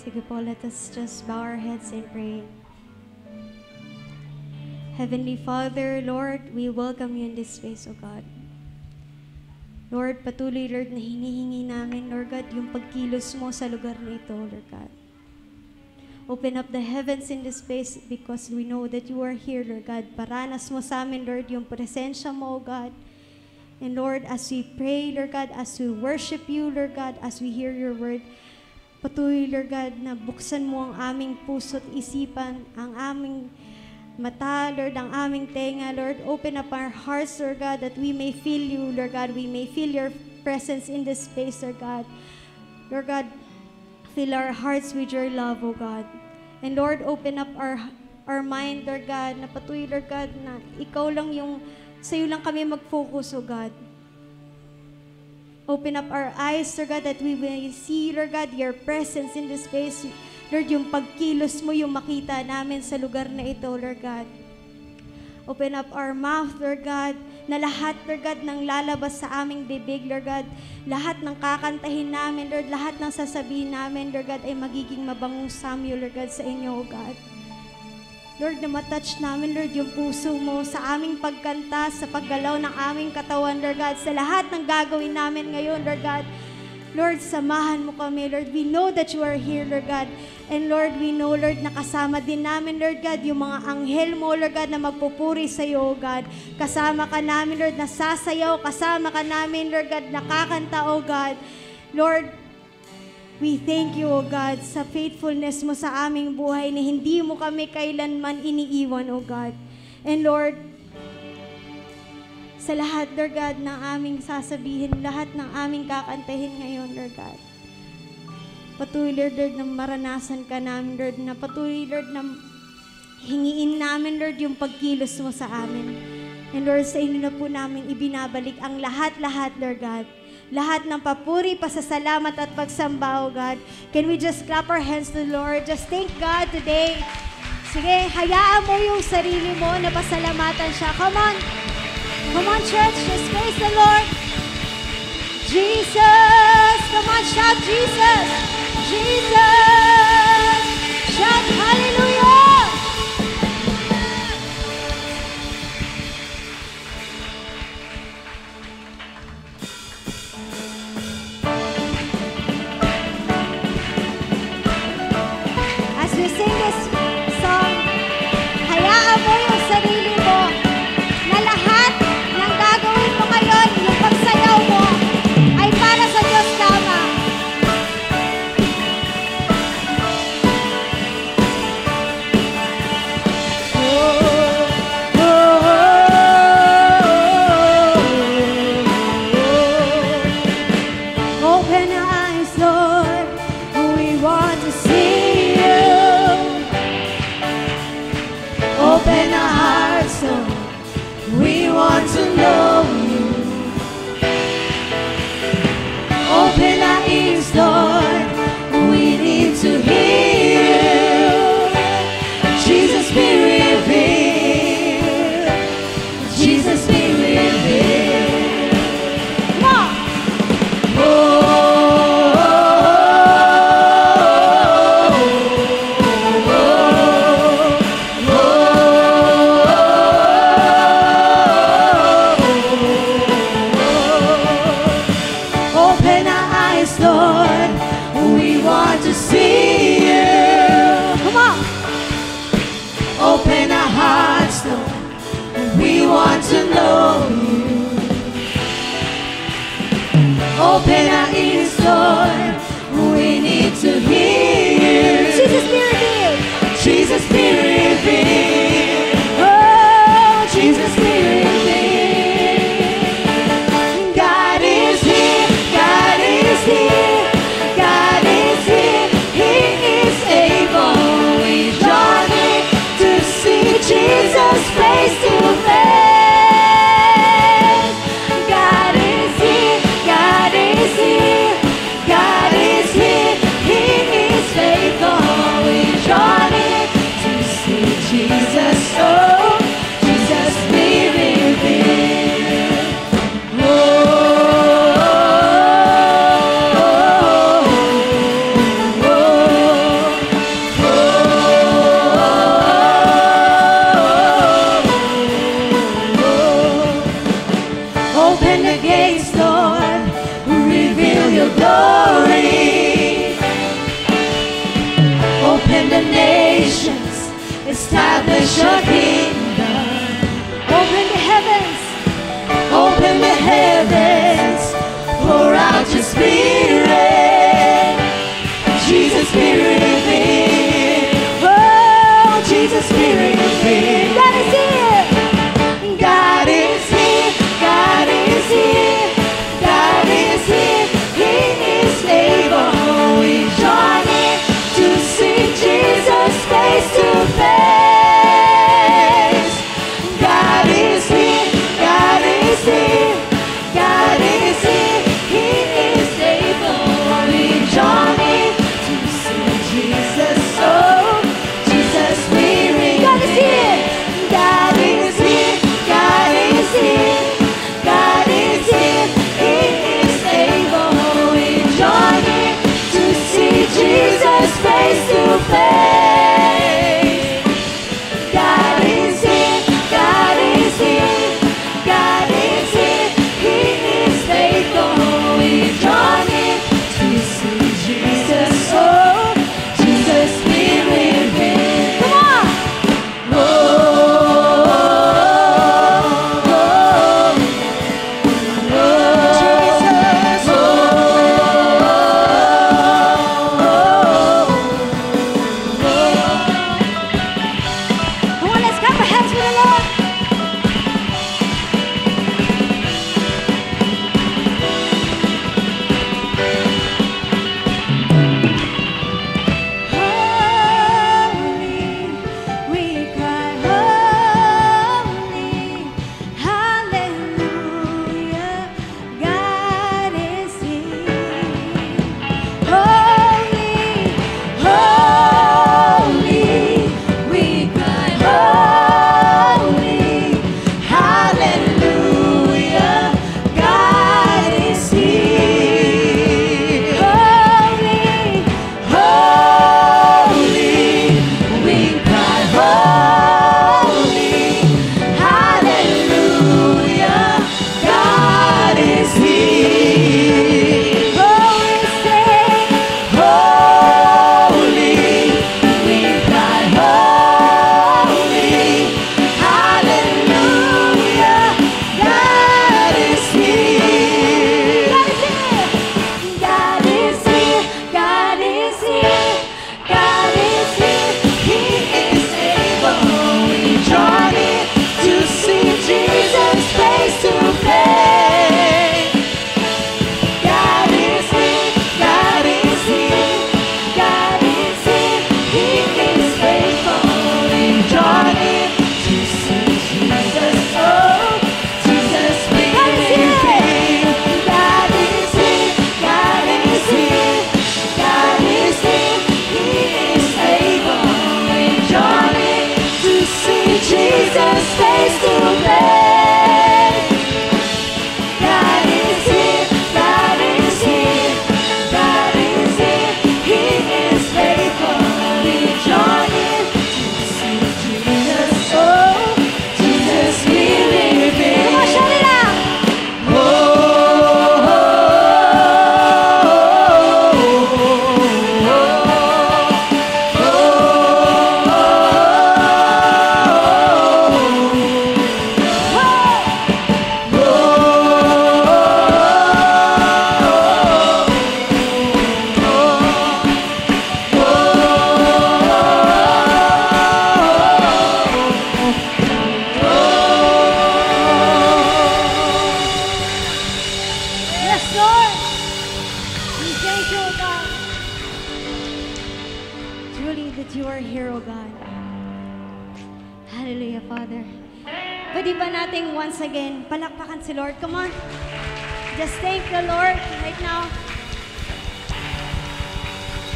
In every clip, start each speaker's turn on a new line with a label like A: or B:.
A: Sige po, let us just bow our heads and pray. Heavenly Father, Lord, we welcome you in this space, O God. Lord, patuloy, Lord, na hinihingi namin, Lord God, yung pagkilos mo sa lugar na ito, Lord God. Open up the heavens in this space because we know that you are here, Lord God. Paranas mo sa amin, Lord, yung presensya mo, O God. And Lord, as we pray, Lord God, as we worship you, Lord God, as we hear your word, patuloy, Lord God, na buksan mo ang aming puso't isipan, ang aming mata, Lord, ang aming tenga, Lord. Open up our hearts, Lord God, that we may feel you, Lord God. We may feel your presence in this space, Lord God. Lord God, fill our hearts with your love, O God. And Lord, open up our mind, Lord God, na patuloy, Lord God, na ikaw lang yung, sa'yo lang kami mag-focus, O God. Open up our eyes, Lord God, that we may see, Lord God, your presence in this space. Lord, yung pagkilos mo, yung makita namin sa lugar na ito, Lord God. Open up our mouth, Lord God, na lahat, Lord God, ng lalabas sa aming bibig, Lord God. Lahat ng kakantahin namin, Lord, lahat ng sasabihin namin, Lord God, ay magiging mabangong samyo, Lord God, sa inyo, O God. Lord, na matouch namin, Lord, yung puso mo sa aming pagkanta, sa paggalaw ng aming katawan, Lord God, sa lahat ng gagawin namin ngayon, Lord God. Lord, samahan mo kami, Lord. We know that you are here, Lord God. And Lord, we know, Lord, nakasama din namin, Lord God, yung mga anghel mo, Lord God, na magpupuri sa iyo, God. Kasama ka namin, Lord, nasasayaw. Kasama ka namin, Lord God, nakakanta, O God. Lord, we thank you, O God, sa faithfulness mo sa aming buhay na hindi mo kami kailanman iniiwan, O God. And Lord, sa lahat, Lord God, ng aming sasabihin, lahat ng aming kakantahin ngayon, Lord God. Patuloy, Lord, na maranasan ka namin, Lord, na patuloy, Lord, na hingiin namin, Lord, yung pagkilos mo sa amin. And Lord, sa inyo na po namin ibinabalik ang lahat-lahat, Lord God. Lahat ng papuri, pasasalamat at pagsamba, O God. Can we just clap our hands to the Lord? Just thank God today. Sige, hayaan mo yung sarili mo na pasalamatan siya. Come on. Come on, church. Just praise the Lord. Jesus. Come on, shout Jesus. Jesus. Shout hallelujah. As we sing this song, hayaan mo yung sarili mo na lahat ng gagawin mo ngayon, yung pagsayaw mo, ay para sa Diyos lamang. Open our eyes, Lord, we want to see you. Open our hearts, Lord, we want to know you. Open our ears, Lord, we need to hear you. Jesus, be revealed. Jesus, be revealed. Come on. Oh.
B: establish your kingdom.
A: Open the heavens.
B: Open the heavens, pour out your spirit. Jesus, Spirit within. Oh, Jesus, Spirit within.
A: God is here.
B: God is here. God is here. God is here. He is able. We join in to see Jesus face to face. God is here. God is here. God is here. He is able. We join in to see Jesus. Oh, Jesus, we ring.
A: God is here.
B: God is here. God is here. God is here. He is able. We join in to see Jesus face to face. God is here. God is here. God is here. He is faithful. We join in to see Jesus. Oh, Jesus, Spirit within.
A: Come on.
B: Oh, Jesus.
A: Come on, let's clap our hands for the Lord. Holy, we cry, holy, hallelujah, God is here. Holy,
B: Holy, we cry, holy, hallelujah, God is here.
A: holy,
B: Holy, we cry, holy, hallelujah, God is here.
A: holy, sing.
B: Holy, we cry, holy, hallelujah, God is here.
A: God is here.
B: God is here. God is here. He is able. We join in to see Jesus face to face. God is here. God is here. God is here. He is faithful. We join in to see Jesus. Oh, Jesus, we
A: God is here.
B: God is here. God is here. God is here. He is able. We join in to see Jesus face to face. God is here. God is here. God is here. He is faithful. We join in to see Jesus. Oh, Jesus, we live in.
A: Come on, shout it out. Yes, Lord. We thank you, O God. Truly that you are here, O God. Hallelujah, Father. Pwede ba nating once again palakpakan si Lord? Come on. Just thank the Lord right now.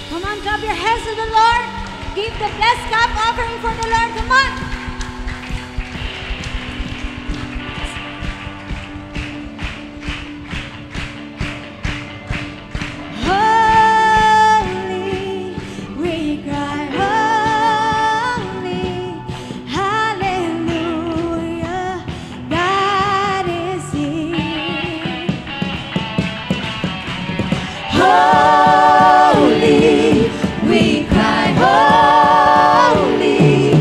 A: Come on, clap your hands to the Lord. Give the best clap offering for the Lord. Come on. Holy, we cry, holy, hallelujah, God is here.
B: Holy, we cry, holy,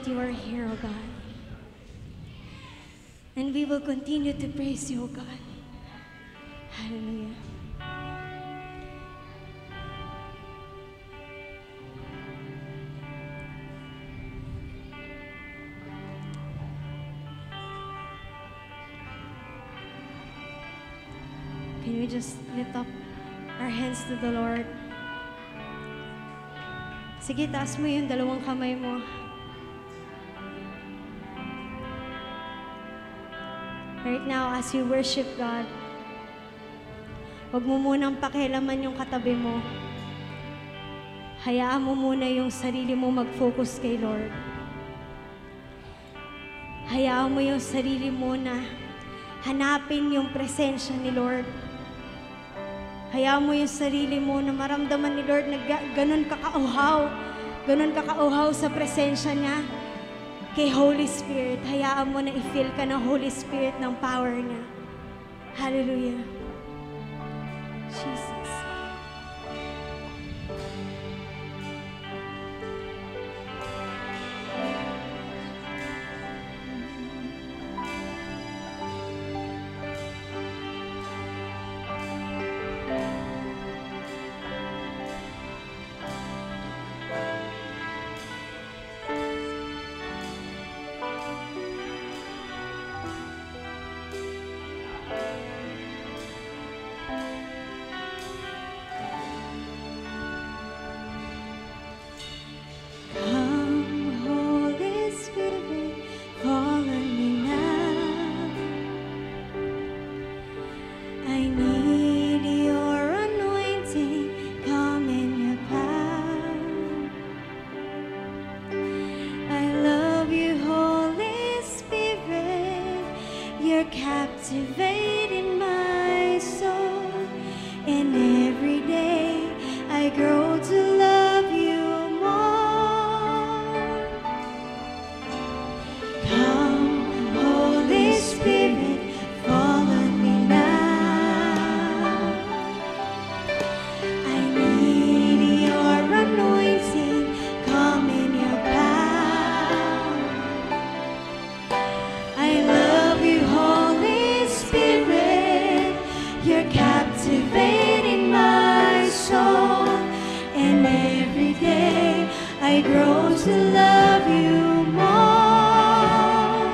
A: that you are here, O God. And we will continue to praise you, O God. Hallelujah. Can we just lift up our hands to the Lord? Sige, taas mo yung dalawang kamay mo. Right now, as you worship God, huwag mo munang pakialaman yung katabi mo. Hayaan mo muna yung sarili mo mag-focus kay Lord. Hayaan mo yung sarili mo na hanapin yung presensya ni Lord. Hayaan mo yung sarili mo na maramdaman ni Lord na ganun kakauhaw sa presensya niya. Kay Holy Spirit, hayaan mo na i-feel ka ng Holy Spirit ng power niya. Hallelujah. Jesus. Captivating my soul, and every day I grow to love you more. Come, Holy Spirit, fall on me now. I need your anointing, come in your power. I love you, Holy Spirit, you're captivating my soul, and every day I grow to love you more.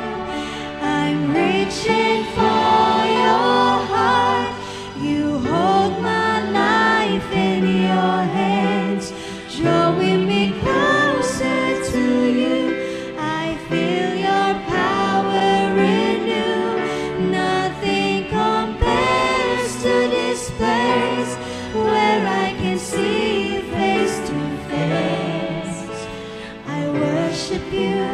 A: I'm reaching for your heart, you hold my life in your hands, drawing me closer to you. I feel your power renew, nothing compares to this place where I can see you face to face. I worship you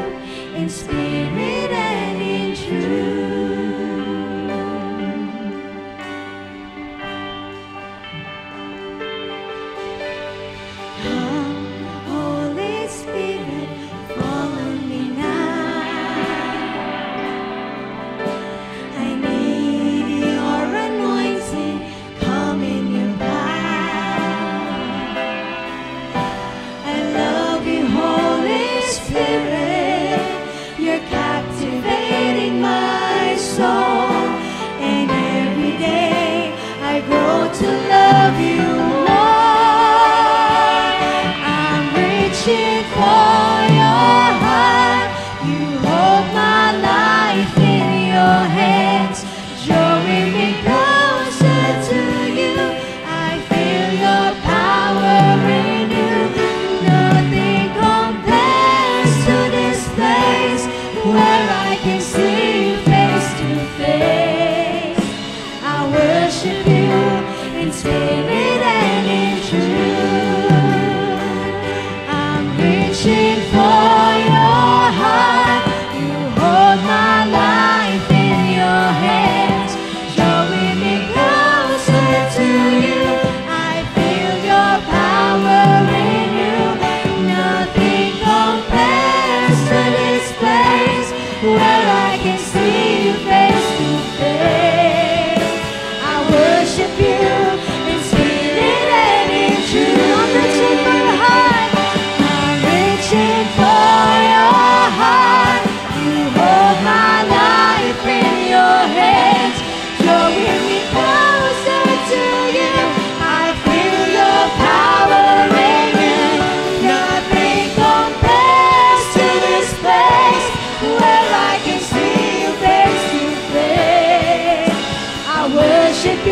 B: worship you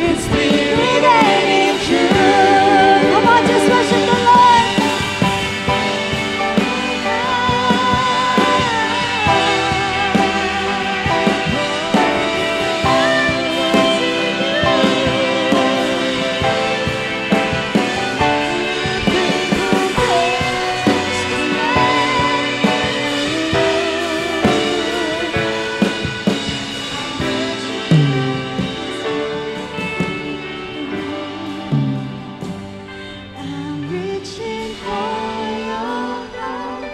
B: in spirit and in truth. Come on, just worship the Lord. I'm reaching for your love.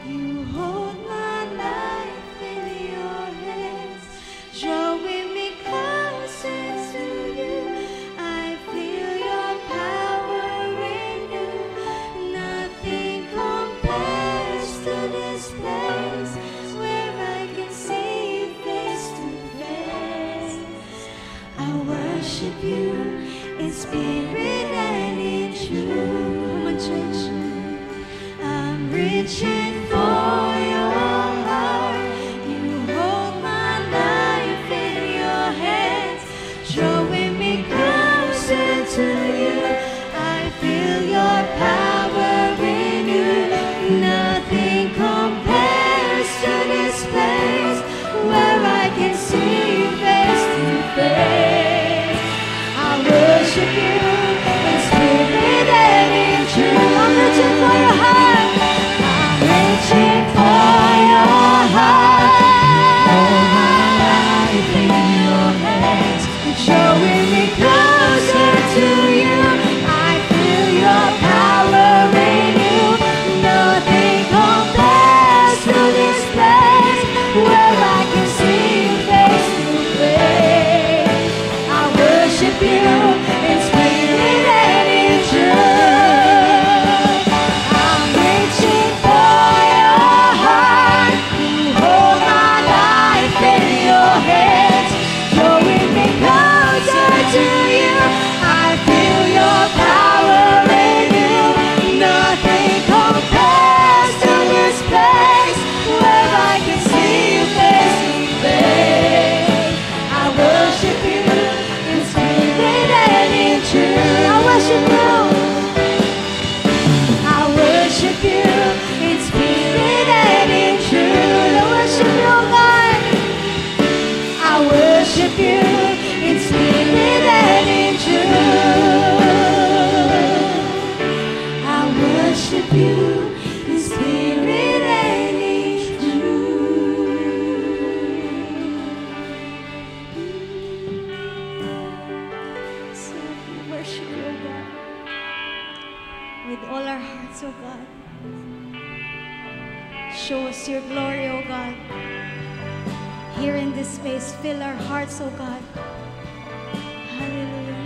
B: You hold my life in your hands, drawing me closer to you. I feel your power in you. Nothing compares to this place where I can see you face to face. I worship you in spirit and in truth. Come on, church. I'm reaching for your heart. You hold my life in your hands, drawing me closer to you. I feel your power in you. Nothing compares to this place where I can see you face to face. I worship you in spirit and in truth. I'm reaching for your heart. I'm reaching for your heart. Hold my life in your hands, showing me closer to you. I feel your power in you. Nothing compares to this place where I can see you face to face. I worship you in spirit and in truth. I'm reaching for your heart. You hold my life in your hands, drawing me closer to you. I feel your power in you. Nothing compares to this place where I can see you face to face. I worship you in spirit and in truth. I worship you. I worship you in spirit and in truth. I worship you, oh God. I worship you in spirit and in truth. I worship you in spirit and in truth. So we worship you, oh God, with all our hearts, oh God. Show us your glory, oh God. Here in this space, fill our hearts, oh God. Hallelujah.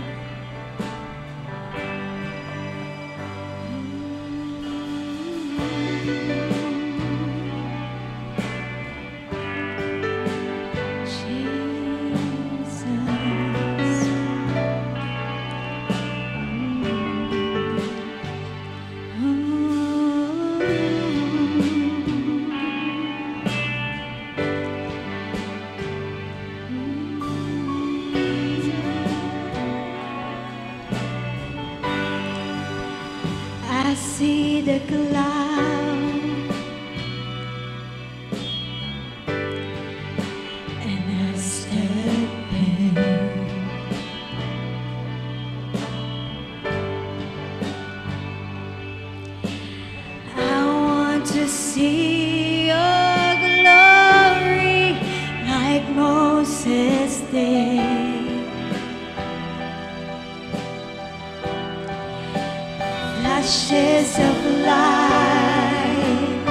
B: Jesus. I see the cloud and I step in. I want to see your glory like Moses did. Flashes of light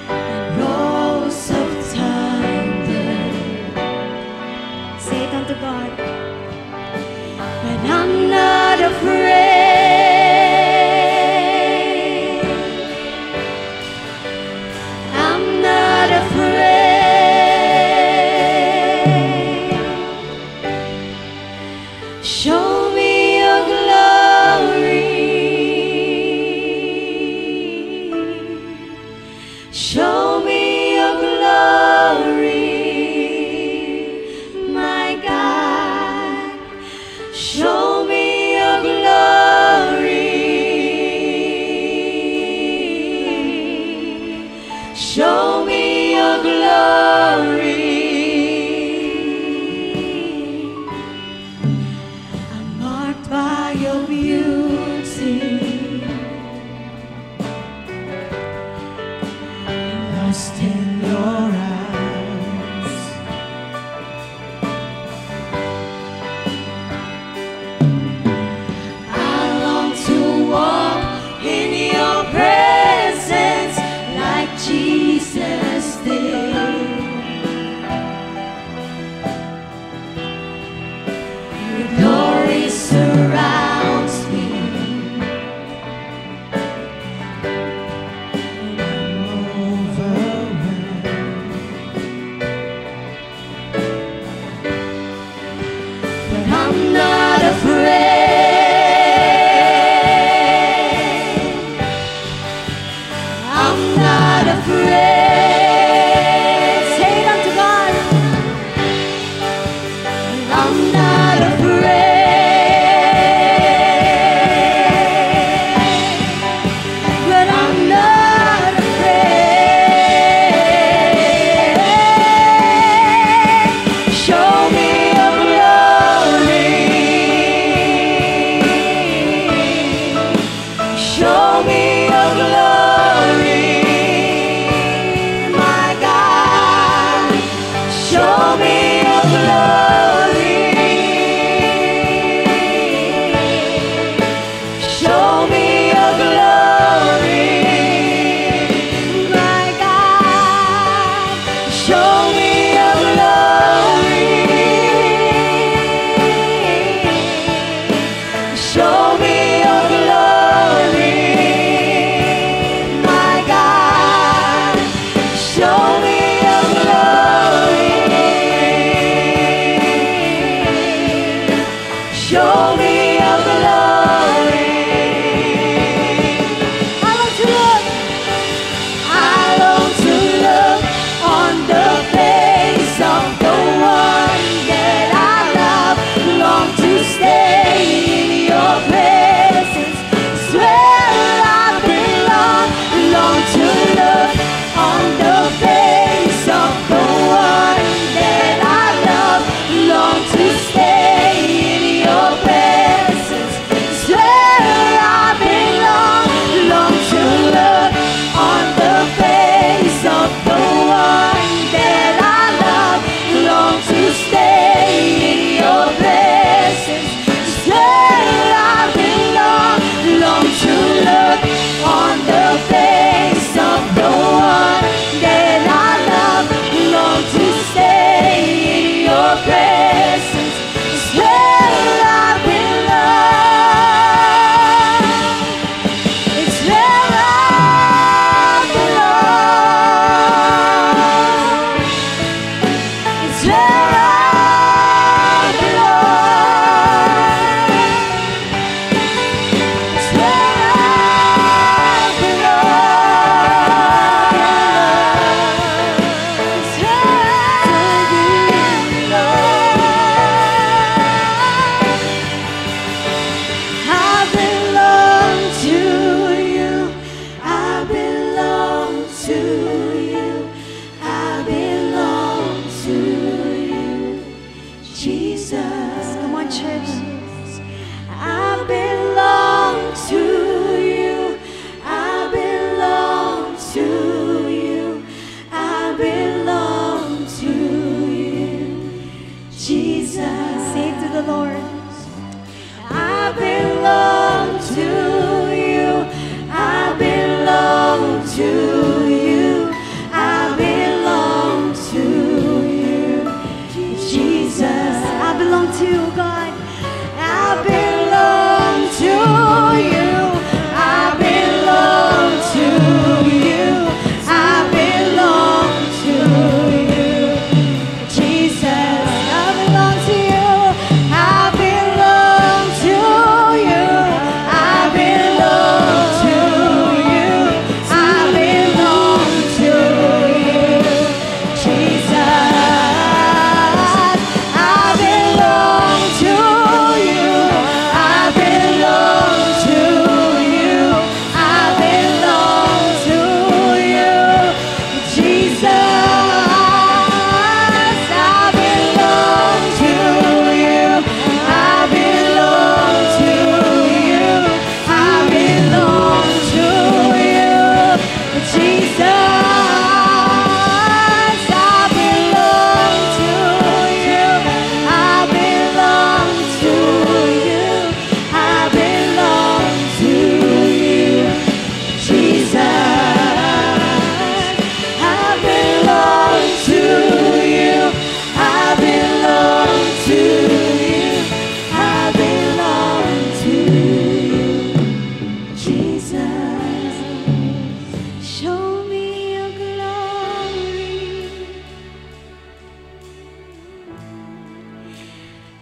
B: and rolls of thunder. Say it unto God. But I'm not afraid. I'm not afraid. Show me your glory Show me your glory. Show me your glory, my God. Show me your glory. Show me your glory. I long to look on the face of the one that I love. Long to stay in your presence. It's where I belong. Long to look on the face of the one that I love. Long to stay in your presence. It's where I belong. Long to look on the face of the one that I love. Long to stay in your presence. It's where I belong. Long to look on the face of the one that I love. Long to stay in your presence. It's where I belong. It's where I belong. It's where I belong. It's where I belong. It's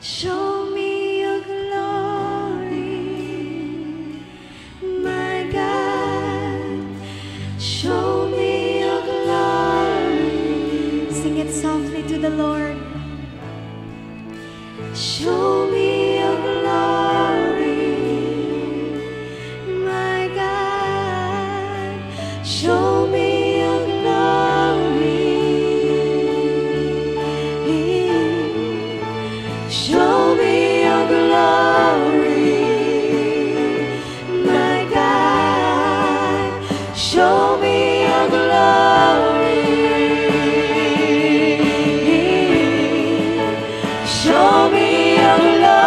B: Show me your glory, my God. Show me your glory.
A: Sing it softly to the Lord.
B: Show me your glory, my God. Show me your glory. Show me your glory, my God. Show me your glory. Show me your glory.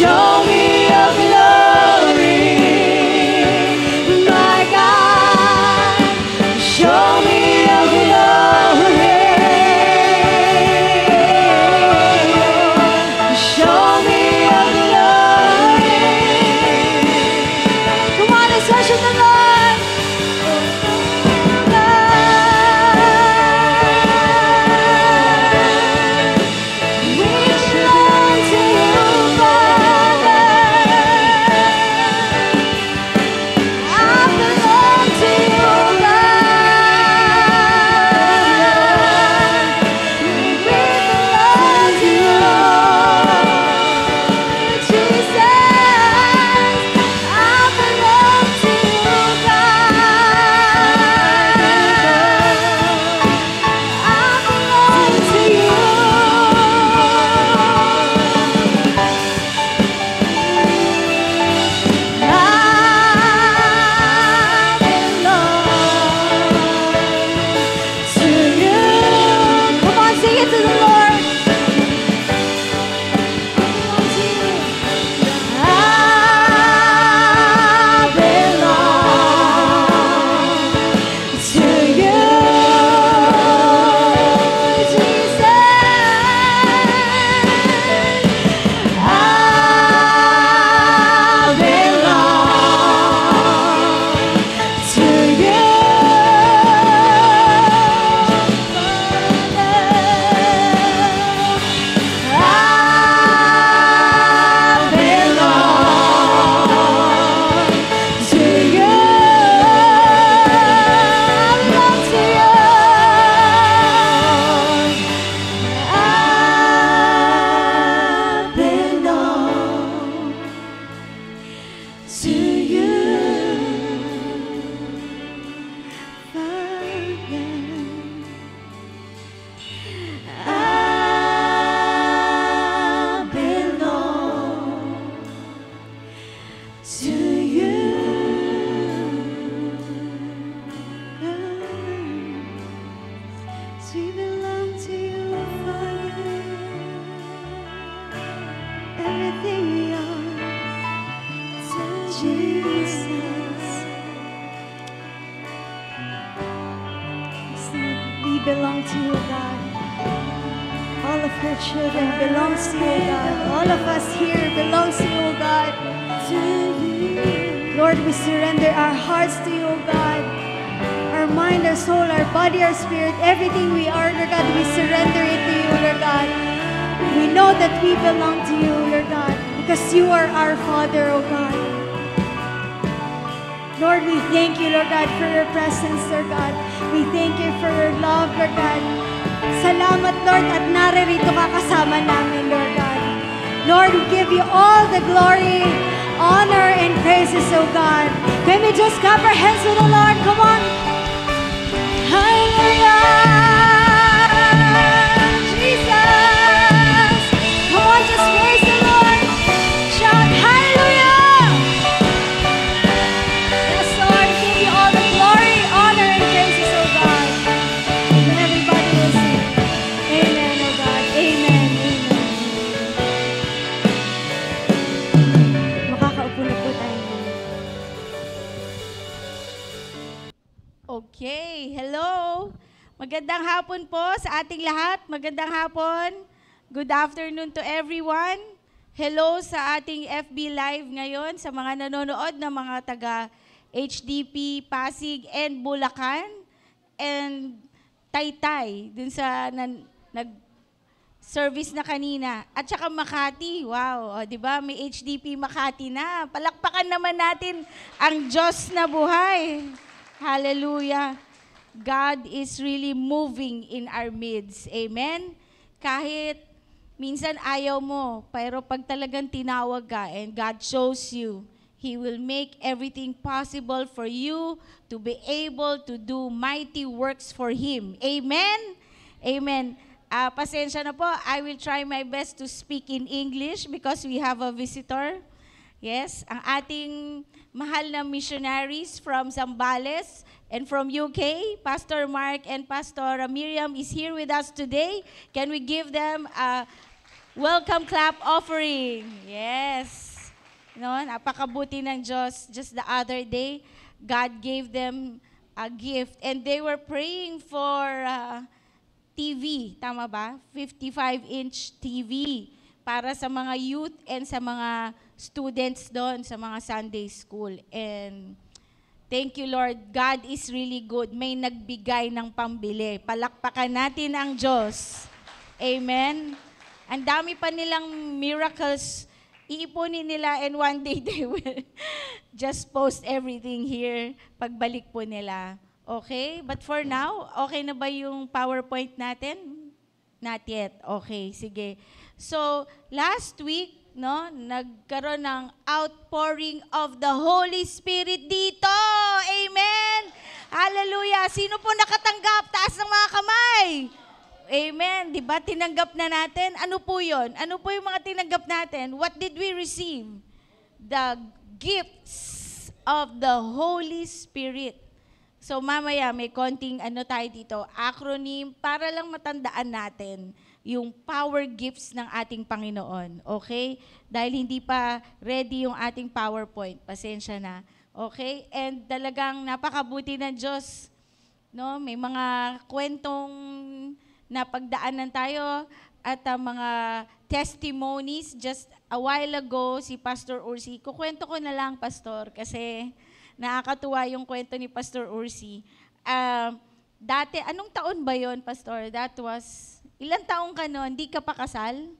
B: Show me your glory, my God. Show me your glory. Show me your glory. Come on, let's worship the Lord.
A: Belong to you, God. All of your children belongs to you, God. All of us here belongs to you, God. Lord, we surrender our hearts to you, God. Our mind, our soul, our body, our spirit, everything we are, Lord God, we surrender it to you, Lord God. We know that we belong to you, Lord God, because you are our Father, oh God. Lord, we thank you, Lord God, for your presence, Lord God. We thank you for your love, Lord God. Salamat, Lord, at naririto ka kasama namin, Lord God. Lord, we give you all the glory, honor, and praises, oh God. Can we just clap our hands to the Lord? Come on. Hallelujah. Jesus. Come on, just praise the Lord. Shout, hallelujah. Yes, Lord, give you all the glory, honor, and praises, oh God. And everybody will sing. Amen, oh God. Amen. Amen. Makakaupo na po tayo.
C: Okay, hello. Magandang hapon po sa ating lahat. Magandang hapon. Good afternoon to everyone. Hello sa ating FB Live ngayon sa mga nanonood na mga taga HDP, Pasig, and Bulacan, and Taytay, dun sa nag-service na kanina. At saka Makati, wow, o, di ba? May HDP Makati na. Palakpakan naman natin ang Diyos na buhay. Hallelujah. God is really moving in our midst. Amen? Kahit minsan ayaw mo, pero pag talagang tinawag ka and God shows you, He will make everything possible for you to be able to do mighty works for Him. Amen? Amen. Pasensya na po, I will try my best to speak in English because we have a visitor. Yes, ang ating mahal na missionaries from Zambales and from UK, Pastor Mark and Pastor Miriam is here with us today. Can we give them a welcome clap offering. Yes. No, napakabuti ng Diyos. Just the other day, God gave them a gift and they were praying for TV, tama ba? 55-inch TV para sa mga youth and sa mga students doon sa mga Sunday school. And thank you, Lord. God is really good. May nagbigay ng pambili. Palakpakan natin ang Diyos. Amen. Ang dami pa nilang miracles. Iipunin nila and one day they will just post everything here pagbalik po nila. Okay? But for now, okay na ba yung PowerPoint natin? Not yet. Okay, sige. So, last week, no, nagkaroon ng outpouring of the Holy Spirit dito. Amen! Hallelujah! Sino po nakatanggap? Taas ng mga kamay! Amen! Di ba? Tinanggap na natin. Ano po yun? Ano po yung mga tinanggap natin? What did we receive? The gifts of the Holy Spirit. So mamaya may konting tayo dito, acronym para lang matandaan natin yung power gifts ng ating Panginoon. Okay? Dahil hindi pa ready yung ating PowerPoint. Pasensya na. Okay? And talagang napakabuti ng Diyos. No? May mga kwentong napagdaanan tayo at mga testimonies. Just a while ago, si Pastor Ursi, kukwento ko na lang, Pastor, kasi nakakatuwa yung kwento ni Pastor Ursi. Dati, anong taon ba yon, Pastor? That was, ilang taong ka noon? Hindi ka pa kasal?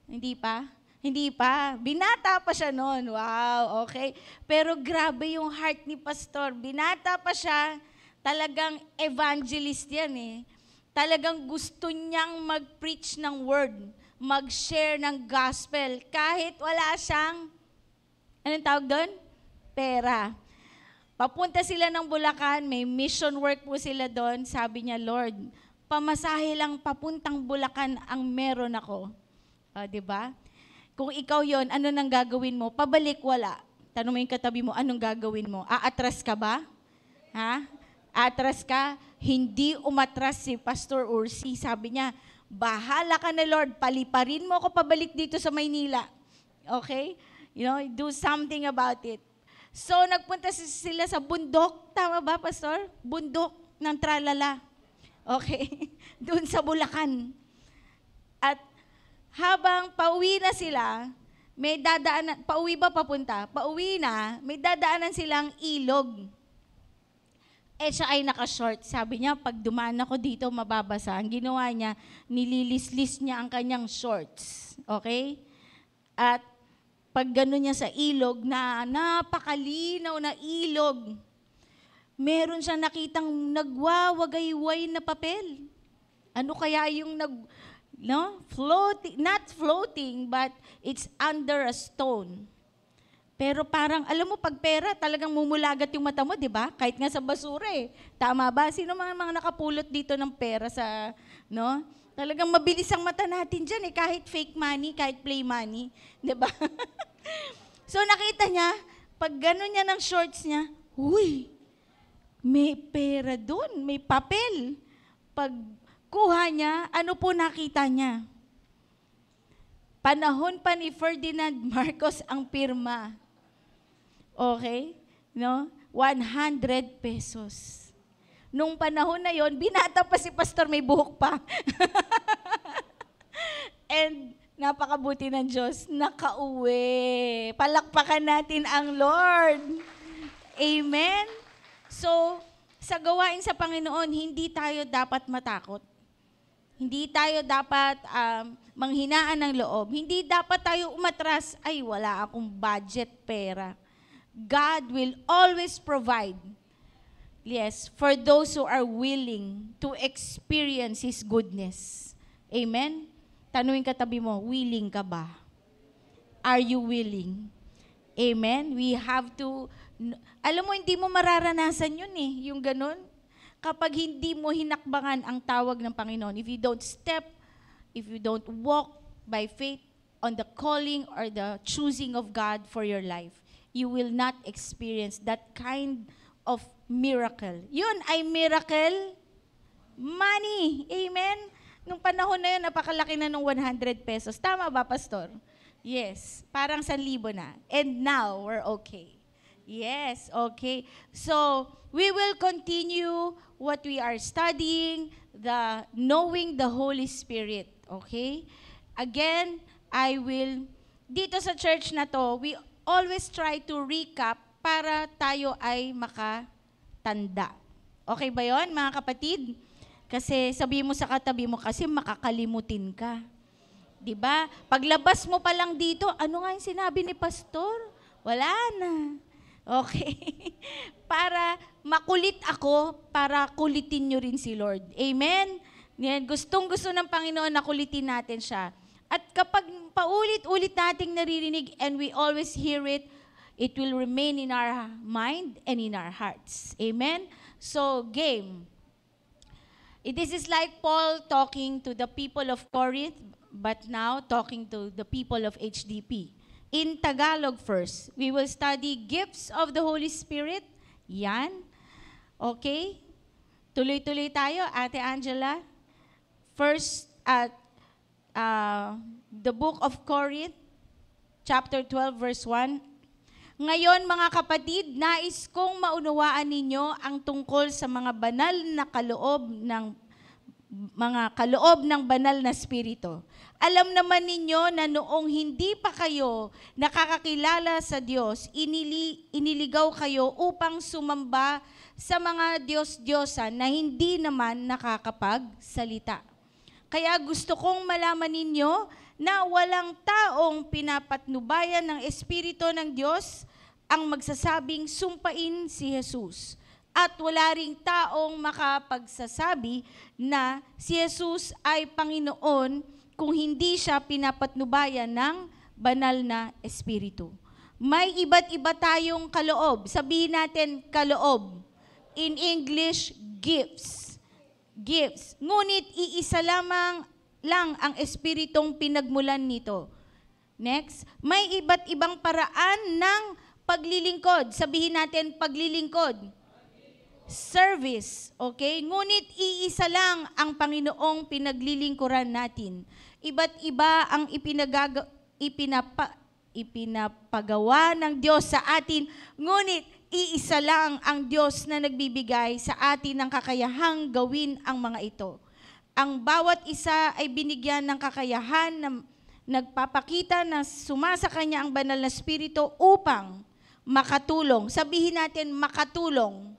C: Hindi pa? Hindi pa. Binata pa siya noon. Wow, okay. Pero grabe yung heart ni Pastor. Binata pa siya. Talagang evangelist yan eh. Talagang gusto niyang mag-preach ng word, mag-share ng gospel, kahit wala siyang, anong tawag doon? Pera. Papunta sila ng Bulacan, may mission work po sila doon. Sabi niya, Lord, pamasahe lang papuntang Bulacan ang meron ako. Diba? Kung ikaw yon, ano nang gagawin mo? Pabalik, wala. Tanong mo yung katabi mo, anong gagawin mo? Aatras ka ba? Ha? Aatras ka? Hindi umatras si Pastor Ursi. Sabi niya, bahala ka na, Lord, paliparin mo ako pabalik dito sa Maynila. Okay? You know, do something about it. So, nagpunta sila sa bundok. Tama ba, Pastor? Bundok ng Tralala. Okay? Doon sa Bulacan. At habang pauwi na sila, may dadaanan, pauwi ba papunta? Pauwi na, may dadaanan silang ilog. Siya ay naka-short. Sabi niya, pag dumaan ako dito, mababasa. Ang ginawa niya, nililis-lis niya ang kanyang shorts. Okay? At pag gano'n niya sa ilog, na napakalinaw na ilog, meron siya nakitang nagwawagayway na papel. Ano kaya yung floating, not floating, but it's under a stone. Pero parang, alam mo, pag pera, talagang mumulagat yung mata mo, di ba? Kahit nga sa basura eh. Tama ba? Sino mga nakapulot dito ng pera sa, no? Talagang mabilis ang mata natin dyan eh, kahit fake money, kahit play money. Diba? So nakita niya, pag gano'n niya ng shorts niya, uy, may pera doon, may papel. Pag kuha niya, ano po nakita niya? Panahon pa ni Ferdinand Marcos ang pirma. Okay? No? 100 pesos. Nung panahon na yon, binata pa si Pastor, may buhok pa. And napakabuti ng Diyos, nakauwi. Palakpakan natin ang Lord. Amen? So, sa gawain sa Panginoon, hindi tayo dapat matakot. Hindi tayo dapat manghinaan ng loob. Hindi dapat tayo umatras, ay wala akong budget, pera. God will always provide. Yes, for those who are willing to experience His goodness. Amen? Tanungin katabi mo, willing ka ba? Are you willing? Amen? We have to, alam mo, hindi mo mararanasan yun eh, yung ganun. Kapag hindi mo hinakbangan ang tawag ng Panginoon, if you don't step, if you don't walk by faith on the calling or the choosing of God for your life, you will not experience that kind of miracle. Yun ay miracle money. Amen? Nung panahon na yun, napakalaki na ng 100 pesos. Tama ba, Pastor? Yes, parang 1,000 na. And now, we're okay. Yes, okay. So, we will continue what we are studying, the knowing the Holy Spirit. Okay? Again, dito sa church na to, we always try to recap para tayo ay makatanda. Okay ba yon, mga kapatid? Kasi sabi mo sa katabi mo, kasi makakalimutin ka. 'Di ba? Paglabas mo pa lang dito, ano nga yung sinabi ni pastor? Wala na. Okay. Para makulit ako, para kulitin nyo rin si Lord. Amen? Yan, gustong-gusto ng Panginoon na kulitin natin siya. At kapag paulit-ulit nating naririnig and we always hear it, it will remain in our mind and in our hearts. Amen? So, game. This is like Paul talking to the people of Corinth, but now talking to the people of HDP. In Tagalog first, we will study gifts of the Holy Spirit. Yan. Okay? Tuloy-tuloy tayo, Ate Angela. First, at the book of Corinth, chapter 12, verse 1. Ngayon, mga kapatid, nais kong maunawaan ninyo ang tungkol sa mga banal na kaloob ng banal na spirito. Alam naman ninyo na noong hindi pa kayo nakakakilala sa Diyos, iniligaw kayo upang sumamba sa mga Diyos-Diyosan na hindi naman nakakapagsalita. Kaya gusto kong malaman ninyo na walang taong pinapatnubayan ng Espiritu ng Diyos ang magsasabing sumpain si Jesus. At wala ring taong makapagsasabi na si Jesus ay Panginoon kung hindi siya pinapatnubayan ng banal na Espiritu. May iba't iba tayong kaloob. Sabihin natin kaloob. In English, gifts. Gifts. Ngunit iisa lang ang Espiritong pinagmulan nito. Next, may iba't ibang paraan ng paglilingkod. Sabihin natin paglilingkod. Service, okay? Ngunit iisa lang ang Panginoong pinaglilingkuran natin. Iba't iba ang ipinapagawa ng Diyos sa atin, ngunit iisa lang ang Diyos na nagbibigay sa atin ng kakayahang gawin ang mga ito. Ang bawat isa ay binigyan ng kakayahan na nagpapakita na sumasa kanya ang banal na Espiritu upang makatulong. Sabihin natin makatulong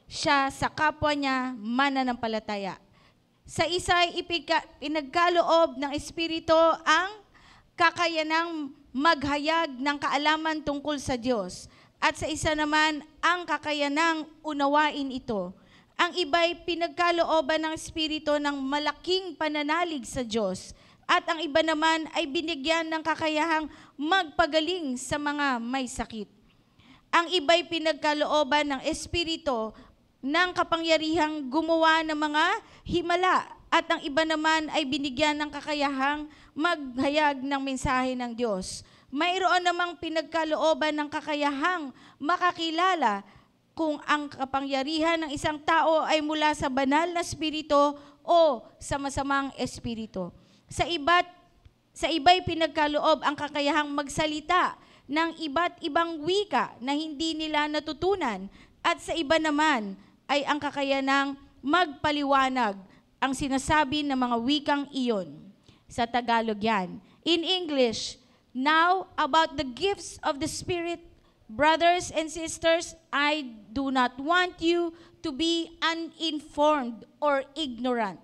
C: siya sa kapwa niya mananampalataya. Sa isa ay pinagkaloob ng Espiritu ang kakayanang maghayag ng kaalaman tungkol sa Diyos. At sa isa naman ang kakayanang unawain ito. Ang iba'y pinagkalooban ng Espiritu ng malaking pananalig sa Diyos. At ang iba naman ay binigyan ng kakayahang magpagaling sa mga may sakit. Ang iba'y pinagkalooban ng Espiritu ng kapangyarihang gumawa ng mga himala. At ang iba naman ay binigyan ng kakayahang maghayag ng mensahe ng Diyos. Mayroon namang pinagkalooban ng kakayahang makakilala kung ang kapangyarihan ng isang tao ay mula sa banal na espiritu o sa masamang espiritu. Sa iba'y pinagkaloob ang kakayahang magsalita ng iba't ibang wika na hindi nila natutunan. At sa iba naman ay ang kakayanang magpaliwanag ang sinasabi ng mga wikang iyon. Sa Tagalog yan. In English, now about the gifts of the Spirit, brothers and sisters, I do not want you to be uninformed or ignorant.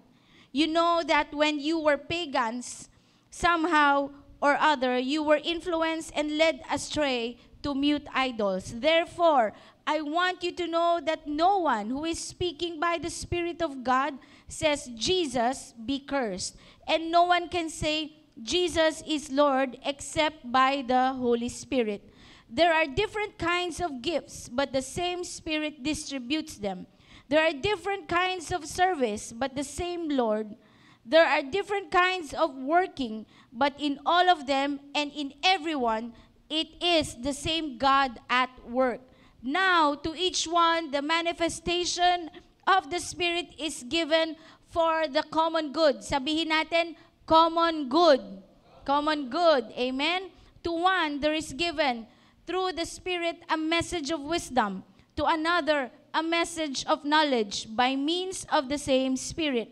C: You know that when you were pagans, somehow or other, you were influenced and led astray to mute idols. Therefore, I want you to know that no one who is speaking by the Spirit of God says, Jesus be cursed. And no one can say, Jesus is Lord except by the Holy Spirit. There are different kinds of gifts, but the same Spirit distributes them. There are different kinds of service, but the same Lord. There are different kinds of working, but in all of them and in everyone, it is the same God at work. Now, to each one, the manifestation of the Spirit is given for the common good. Sabihin natin, common good. Common good. Amen? To one, there is given through the Spirit a message of wisdom. To another, a message of knowledge by means of the same Spirit.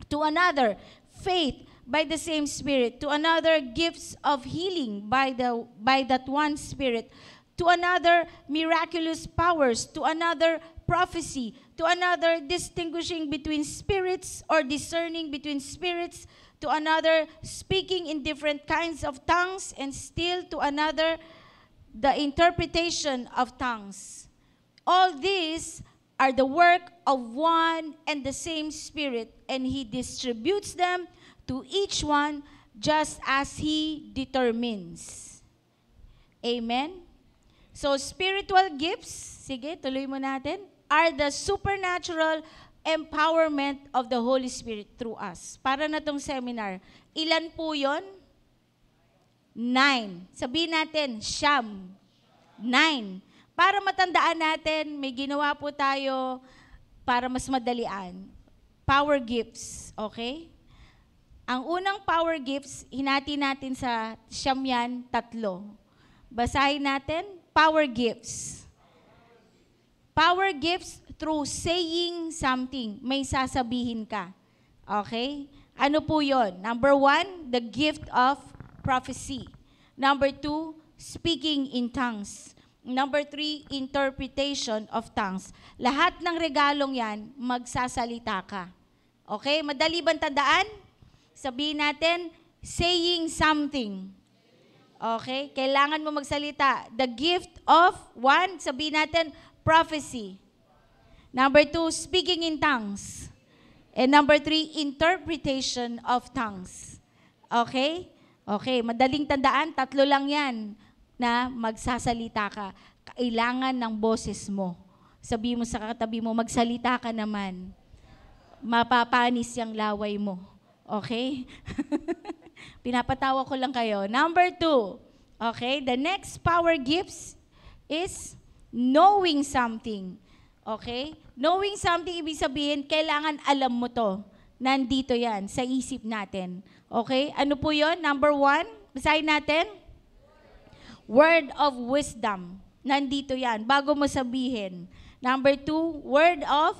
C: To another, faith by the same Spirit. To another, gifts of healing by that one Spirit. To another, miraculous powers. To another, prophecy. To another, distinguishing between spirits or discerning between spirits. To another, speaking in different kinds of tongues. And still to another, the interpretation of tongues. All these are the work of one and the same Spirit, and He distributes them to each one just as He determines. Amen? So, spiritual gifts, sige, tuloy mo natin, are the supernatural empowerment of the Holy Spirit through us. Para na tong seminar. Ilan po yon? 9. Sabihin natin, siyam. 9. Para matandaan natin, may ginawa po tayo para mas madalian. Power gifts, okay? Ang unang power gifts, hinati natin sa siyam yan, 3. Basahin natin, power gifts. Power gifts through saying something. May sasabihin ka. Okay? Ano po yon? Number 1, the gift of prophecy. Number 2, speaking in tongues. Number 3, interpretation of tongues. Lahat ng regalong yan, magsasalita ka. Okay? Madali bang tandaan? Sabihin natin, saying something. Okay? Kailangan mo magsalita. The gift of, 1, sabihin natin, prophecy. Number 2, speaking in tongues. And number 3, interpretation of tongues. Okay? Okay, madaling tandaan, 3 lang yan na magsasalita ka. Kailangan ng boses mo. Sabi mo sa katabi mo, magsalita ka naman. Mapapanis yung laway mo. Okay? Pinapatawa ko lang kayo. Number 2, okay, the next power gifts is knowing something. Okay? Knowing something, ibig sabihin, kailangan alam mo to. Nandito yan, sa isip natin. Okay? Ano po yon? Number 1, basahin natin. Word of wisdom. Nandito yan, bago mo sabihin. Number 2, word of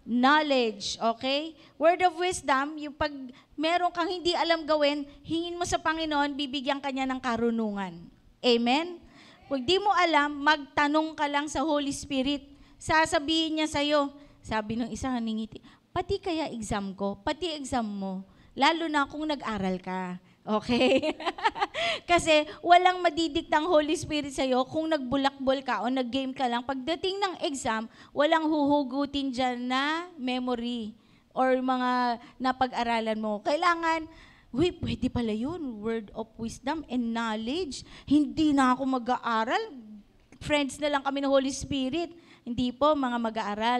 C: knowledge. Okay? Word of wisdom, yung pag meron kang hindi alam gawin, hingin mo sa Panginoon, bibigyan ka niya ng karunungan. Amen? Pag di mo alam, magtanong ka lang sa Holy Spirit. Sasabihin niya sa'yo. Sabi ng isa, nangingiti, pati kaya exam ko, pati exam mo, lalo na kung nag-aral ka. Okay? Kasi walang madidiktang Holy Spirit sa'yo kung nagbulakbol ka o nag-game ka lang. Pagdating ng exam, walang huhugutin dyan na memory or mga napag-aralan mo. Kailangan, pwede pala yun, word of wisdom and knowledge. Hindi na ako mag-aaral. Friends na lang kami ng Holy Spirit. Hindi po, mga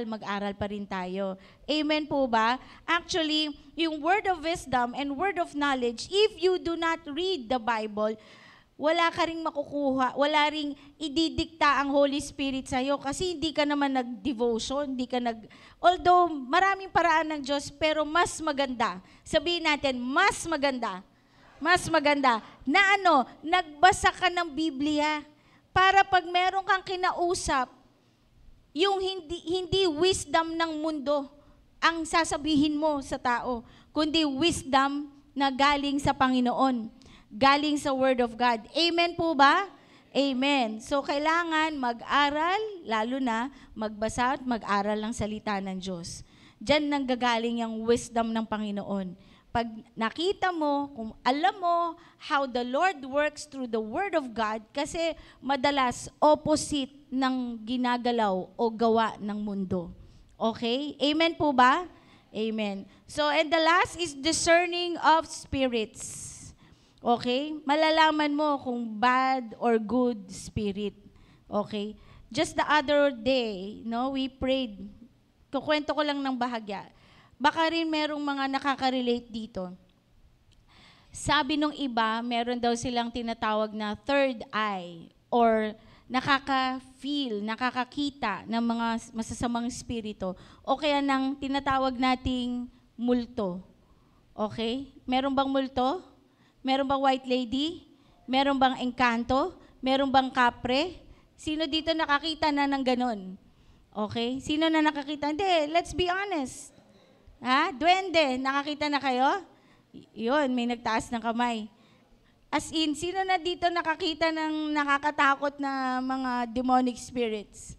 C: mag-aaral pa rin tayo. Amen po ba? Actually, yung word of wisdom and word of knowledge, if you do not read the Bible, wala ka ring makukuha, wala ring ididikta ang Holy Spirit sa'yo kasi hindi ka naman nag-devotion, although maraming paraan ng Diyos, pero mas maganda. Sabihin natin, mas maganda na nagbasa ka ng Biblia para pag meron kang kinausap, yung hindi wisdom ng mundo ang sasabihin mo sa tao, kundi wisdom na galing sa Panginoon, galing sa Word of God. Amen po ba? Amen. So kailangan mag-aral, lalo na magbasa at mag-aral ng salita ng Diyos. Diyan nanggagaling yung wisdom ng Panginoon. Pag nakita mo, kung alam mo how the Lord works through the Word of God, kasi madalas opposite ng ginagalaw o gawa ng mundo. Okay? Amen po ba? Amen. So, and the last is discerning of spirits. Okay? Malalaman mo kung bad or good spirit. Okay? Just the other day, we prayed. Kukwento ko lang ng bahagya. Baka rin merong mga nakaka-relate dito. Sabi nung iba, meron daw silang tinatawag na third eye or nakaka-feel, nakakakita ng mga masasamang espiritu o kaya ng tinatawag nating multo. Okay? Meron bang multo? Meron bang white lady? Meron bang engkanto? Meron bang kapre? Sino dito nakakita na ng ganon? Okay? Sino na nakakita? Hindi, let's be honest. Ha? Duwende, nakakita na kayo? Yun, may nagtaas ng kamay. As in, sino na dito nakakita ng nakakatakot na mga demonic spirits?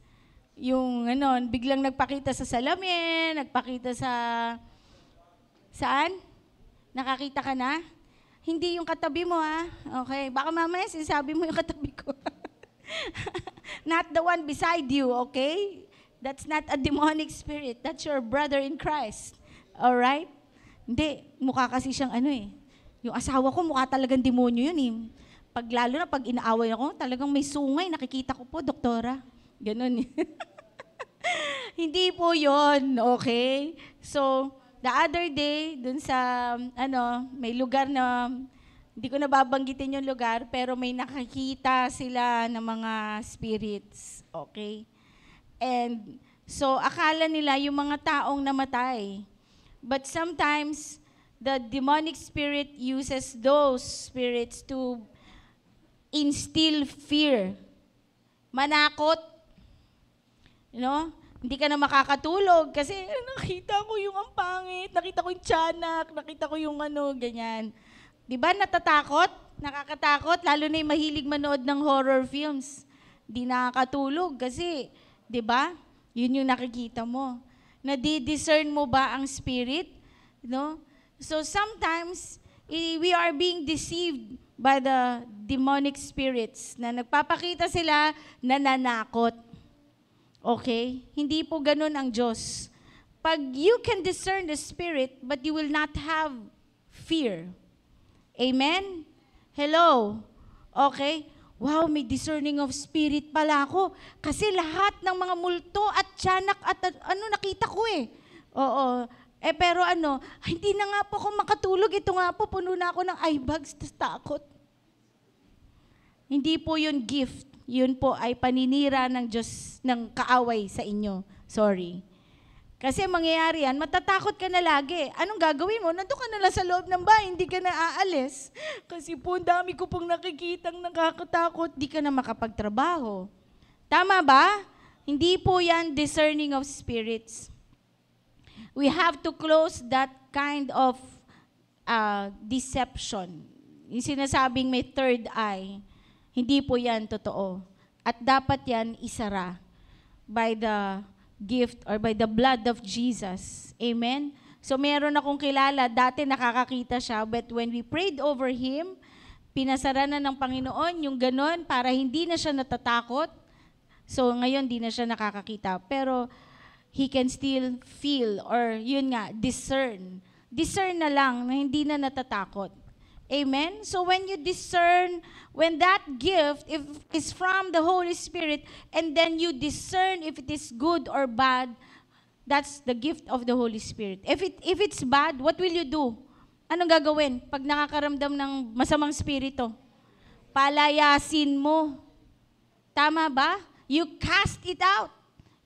C: Yung biglang nagpakita sa salamin, nagpakita sa... Saan? Nakakita ka na? Hindi yung katabi mo, ha? Okay, baka mamaya sinasabi mo yung katabi ko. Not the one beside you, okay? That's not a demonic spirit. That's your brother in Christ. Alright? Hindi, mukha kasi siyang yung asawa ko mukha talagang demonyo yun eh. Lalo na pag inaaway ako, talagang may sungay, nakikita ko po, doktora. Ganun eh. Hindi po yun, okay? So, the other day, dun sa, may lugar na, hindi ko nababanggitin yung lugar, pero may nakakita sila ng mga spirits, okay? And, so, akala nila yung mga taong namatay. But sometimes, the demonic spirit uses those spirits to instill fear. Manakot. Hindi ka na makakatulog kasi nakita ko yung ang pangit, nakita ko yung tiyanak, nakita ko yung ganyan. Di ba natatakot? Nakakatakot, lalo na yung mahilig manood ng horror films. Di nakakatulog kasi, di ba? Yun yung nakikita mo. Nadi-discern mo ba ang spirit? So sometimes, we are being deceived by the demonic spirits na nagpapakita sila na nanakot. Okay? Hindi po ganun ang Diyos. Pag you can discern the spirit, but you will not have fear. Amen? Hello? Okay? Wow, may discerning of spirit pala ako. Kasi lahat ng mga multo at tiyanak at nakita ko eh. Oo. Pero hindi na nga po ako makatulog. Ito nga po, puno na ako ng eye bags, takot. Hindi po yun gift. Yun po ay paninira ng Diyos ng kaaway sa inyo. Sorry. Kasi mangyayari yan, matatakot ka na lagi. Anong gagawin mo? Nandun ka na lang sa loob ng bahay, hindi ka na aalis. Kasi po, dami ko pong nakikitang nakakatakot, di ka na makapagtrabaho. Tama ba? Hindi po yan discerning of spirits. We have to close that kind of deception. Yung sinasabing may third eye. Hindi po yan totoo. At dapat yan isara by the gift or by the blood of Jesus. Amen? So meron akong kilala, dati nakakakita siya, but when we prayed over him, pinasara na ng Panginoon yung ganon para hindi na siya natatakot. So ngayon di na siya nakakakita. Pero he can still feel or yun nga, discern. Discern na lang na hindi na natatakot. Amen? So when you discern, when that gift if is from the Holy Spirit, and then you discern if it is good or bad, that's the gift of the Holy Spirit. If it's bad, what will you do? Anong gagawin pag nakakaramdam ng masamang spirito? Palayasin mo. Tama ba? You cast it out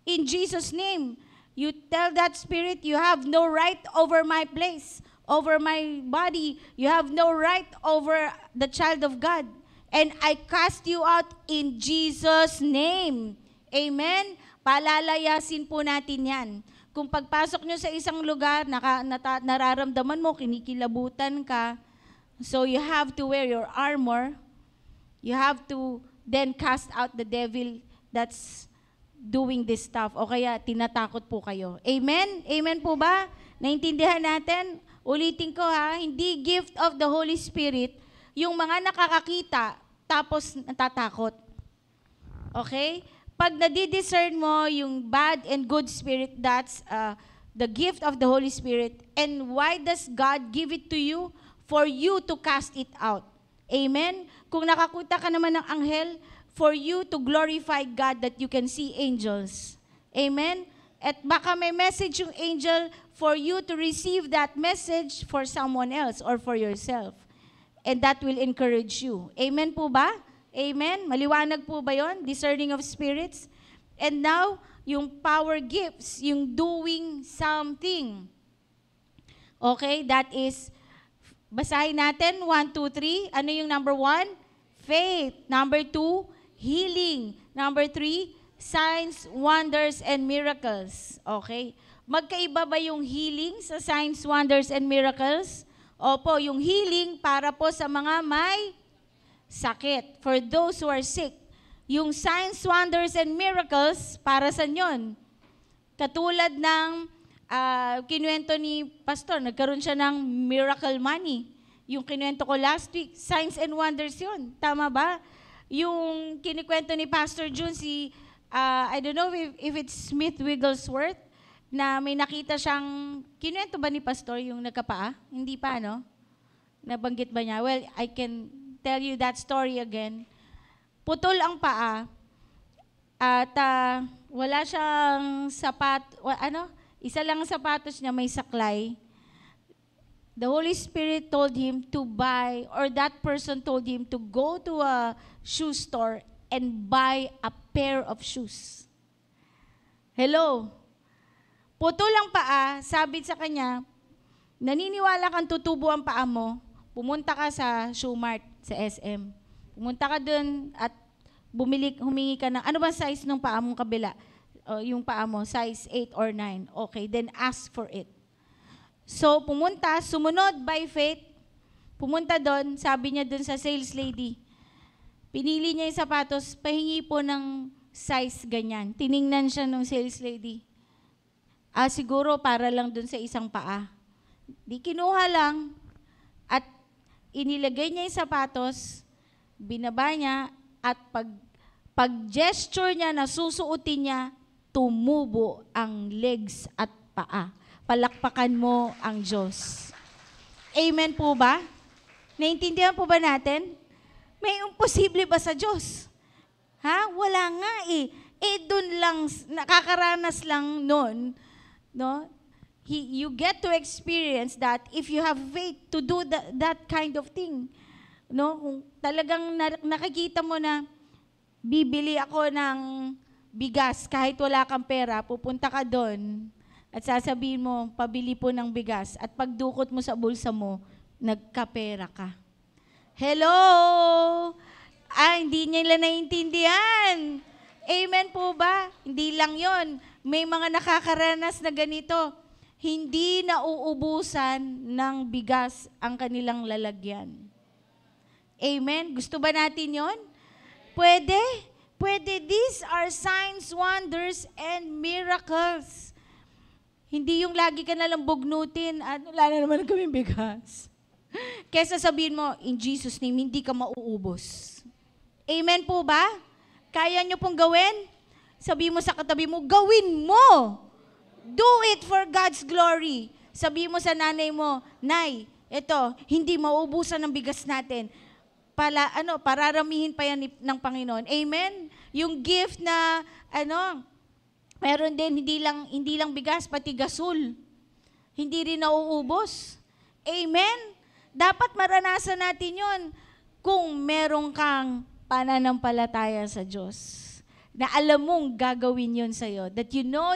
C: in Jesus' name. You tell that spirit, you have no right over my place, over my body. You have no right over the child of God. And I cast you out in Jesus' name. Amen? Palalayasin po natin yan. Kung pagpasok nyo sa isang lugar, nararamdaman mo, kinikilabutan ka, so you have to wear your armor. You have to then cast out the devil that's doing this stuff. O kaya tinatakot po kayo. Amen? Amen po ba? Naintindihan natin? Ulitin ko ha, hindi gift of the Holy Spirit yung mga nakakakita tapos natatakot. Okay? Pag nadidiscern mo yung bad and good spirit, that's the gift of the Holy Spirit. And why does God give it to you? For you to cast it out. Amen? Kung nakakuta ka naman ng anghel, for you to glorify God that you can see angels. Amen? At baka may message yung angel for you to receive that message for someone else or for yourself. And that will encourage you. Amen po ba? Amen? Maliwanag po ba yon? Discerning of spirits. And now, yung power gifts, yung doing something. Okay, that is, basahin natin, 1, 2, 3. Ano yung number 1? Faith. Number 2, healing. Number 3, signs, wonders, and miracles. Okay. Magkaiba ba yung healing sa signs, wonders, and miracles? Opo, yung healing para po sa mga may sakit. For those who are sick. Yung signs, wonders, and miracles, para sa yon. Katulad ng kinuwento ni Pastor, nagkaroon siya ng miracle money. Yung kinuwento ko last week, signs and wonders yun. Tama ba? Yung kinikwento ni Pastor June, I don't know if it's Smith Wigglesworth, na may nakita siyang, kinuwento ba ni Pastor yung nagkapaa? Hindi pa, no? Nabanggit ba niya? Well, I can tell you that story again. Putol ang paa, at wala siyang isa lang ang sapatos niya, may saklay. The Holy Spirit told him to buy, or that person told him to go to a shoe store and buy a pair of shoes. Hello? Putol ang paa, sabi sa kanya, naniniwala kang tutubo ang paa mo, pumunta ka sa Shoe Mart, sa SM. Pumunta ka dun at humingi ka ng, ano ba size ng paa mong kabila? Yung paa mo, size 8 or 9. Okay, then ask for it. So, pumunta, sumunod by faith, pumunta doon, sabi niya doon sa sales lady, pinili niya yung sapatos, pahingi po ng size ganyan. Tiningnan siya ng sales lady. Siguro para lang doon sa isang paa. Di kinuha lang, at inilagay niya yung sapatos, binaba niya, at pag-gesture niya na susuotin niya, tumubo ang legs at paa. Palakpakan mo ang Diyos. Amen po ba? Naintindihan po ba natin? May imposible ba sa Diyos? Ha? Wala nga eh. Doon lang, nakakaranas lang nun, no? You get to experience that if you have faith to do that kind of thing. No? Kung talagang nakikita mo na bibili ako ng bigas kahit wala kang pera, pupunta ka doon at sasabihin mo, pabili po ng bigas. At pagdukot mo sa bulsa mo, nagkapera ka. Hello! Hindi nila naiintindihan. Amen po ba? Hindi lang yon. May mga nakakaranas na ganito. Hindi nauubusan ng bigas ang kanilang lalagyan. Amen? Gusto ba natin yon? Pwede? Pwede. These are signs, wonders, and miracles. Hindi yung lagi ka nalang bugnutin at wala na naman kaming bigas. Kesa sabihin mo, in Jesus' name, hindi ka mauubos. Amen po ba? Kaya nyo pong gawin? Sabihin mo sa katabi mo, gawin mo! Do it for God's glory. Sabihin mo sa nanay mo, Nay, ito, hindi mauubusan ng bigas natin. Pararamihin pa yan ng Panginoon. Amen? Yung gift na, meron din, hindi lang bigas, pati gasol. Hindi rin nauubos. Amen? Dapat maranasan natin yon kung meron kang pananampalataya sa Diyos. Na alam mong gagawin yon sa'yo. That you know,